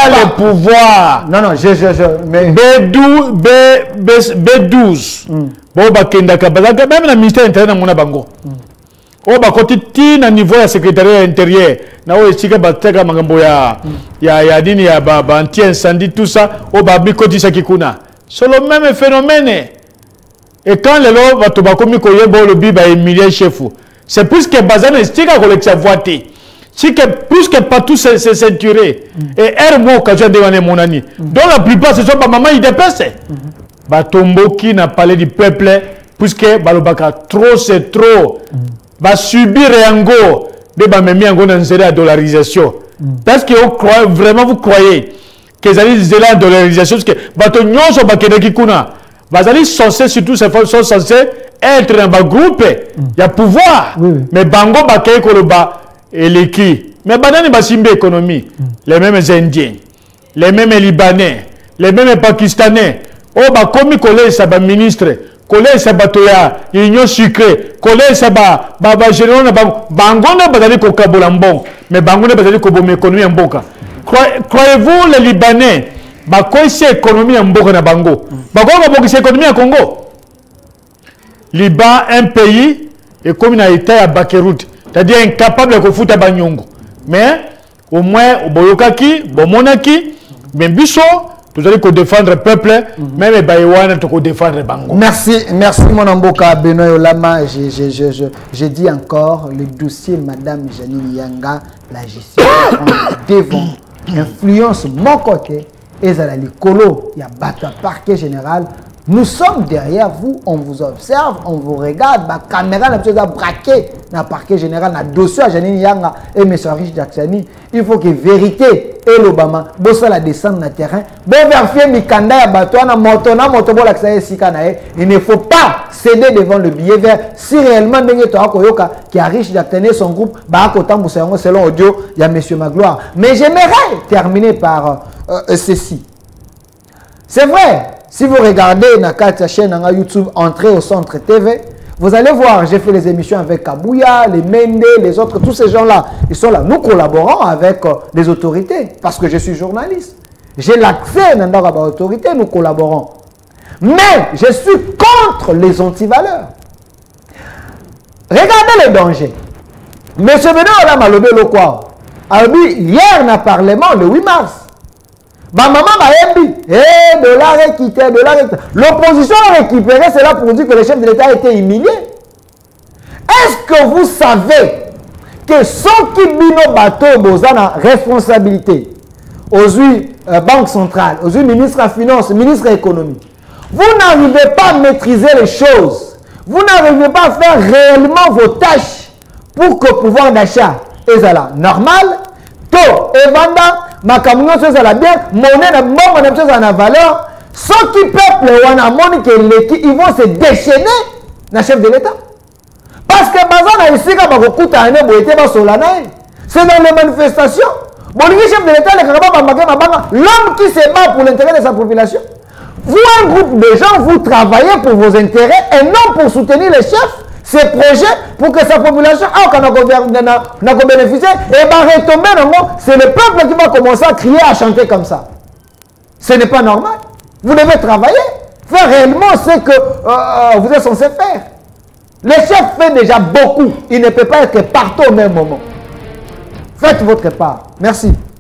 les pouvoirs. Non, mais... B12. Bon, même le ministère intérieur, mon bango. Oh, bah, quand tu es à niveau de secrétariat intérieur, na o esika bateka magambo ya dini ya anti-incendie, tout ça, oh, bah, bikoti sakikuna. C'est le même phénomène. Et quand les lois, bah, tu vas comme le biba Emilien Chefou. C'est plus que Bazan estika collecte voité. Si que plus que partout c'est ceinturé et hermo occasion de mon ami. Donc la plupart ce sont pas maman il dépasse. Batombo qui n'a parlé du peuple puisque balobaka trop c'est trop. Va subir yango de ba memi yango dans la dollarisation. Parce que vous croyez que les la dollarisation parce que bato nyonso bakeneki kuna. Bazali censé surtout ces femmes sont censés être dans un groupe. Il y a pouvoir. Mais bango bakay koloba et les qui mais banani basimbe économie les mêmes indiens les mêmes libanais les mêmes pakistanais oh ba komi collé ça ba ministre collé ça ba toya union sucrée collé ça ba général bango na bazali ko kabola mbon mais bango na bazali ko bom économie mboka croyez-vous les libanais ba ko isi économie mboka na bango ba ko ba bokisi économie à Congo Liban un pays et comme na état ya Bakeroute. C'est-à-dire incapable de foutre à Banyongo. Mais au moins, au Boyokaki, au Monaki, mais Bisso, vous allez défendre le peuple, même les Baïwana, vous défendre le Bango. Merci, mon Amboka Benoît Olama. Je dis encore, le dossier Madame Janine Yanga, la gestion devant influence mon côté, et à la colo, il y a battu un parquet général Nous sommes derrière vous, on vous observe, on vous regarde, la caméra n'a pas braqué dans le parquet général, dans le dossier à Janine Yanga et M. Rich Jacksani. Il faut que vérité et l'Obama, bossa la descendre dans le terrain, bon vérifier Mikanda ya bateau, il ne faut pas céder devant le billet vert. Si réellement qui a Rich Jacksani et son groupe, selon audio, il y a M. Magloire. Mais j'aimerais terminer par ceci. C'est vrai. Si vous regardez la chaîne YouTube, entrez au Centre TV, vous allez voir, j'ai fait les émissions avec Kabouya, les Mende, les autres, tous ces gens-là, ils sont là. Nous collaborons avec les autorités, parce que je suis journaliste. J'ai l'accès dans l'autorité, nous collaborons. Mais je suis contre les antivaleurs. Regardez le danger. M. Benoît Olam Alobé Lokwa, hier dans le Parlement, le 8 mars, maman m'a dit, dollar équité, dollar équité. L'opposition a récupéré cela pour dire que le chef de l'État a été humilié. Est-ce que vous savez que ceux qui bino bateau bozana responsabilité aux banques centrales, aux ministres des Finances, ministres de l'Économie, vous n'arrivez pas à maîtriser les choses, vous n'arrivez pas à faire réellement vos tâches pour que le pouvoir d'achat est normal, taux et vanda, ma camion chose à la bien, monnaie na bon na chose à la valeur, ceux qui peuplent wana moni que ils vont se déchaîner na chef de l'État. Parce que bazana ici ka bakokuta ane boité ba solana. C'est dans les manifestations. Bon le chef de l'État le karaba bamaka mabanga, l'homme qui se bat pour l'intérêt de sa population. Vous un groupe de gens vous travaillez pour vos intérêts et non pour soutenir les chefs. Ces projets pour que sa population n'a bénéficié et va retomber dans le monde. C'est le peuple qui va commencer à crier, à chanter comme ça. Ce n'est pas normal. Vous devez travailler, faire réellement ce que vous êtes censé faire. Le chef fait déjà beaucoup. Il ne peut pas être partout au même moment. Faites votre part. Merci.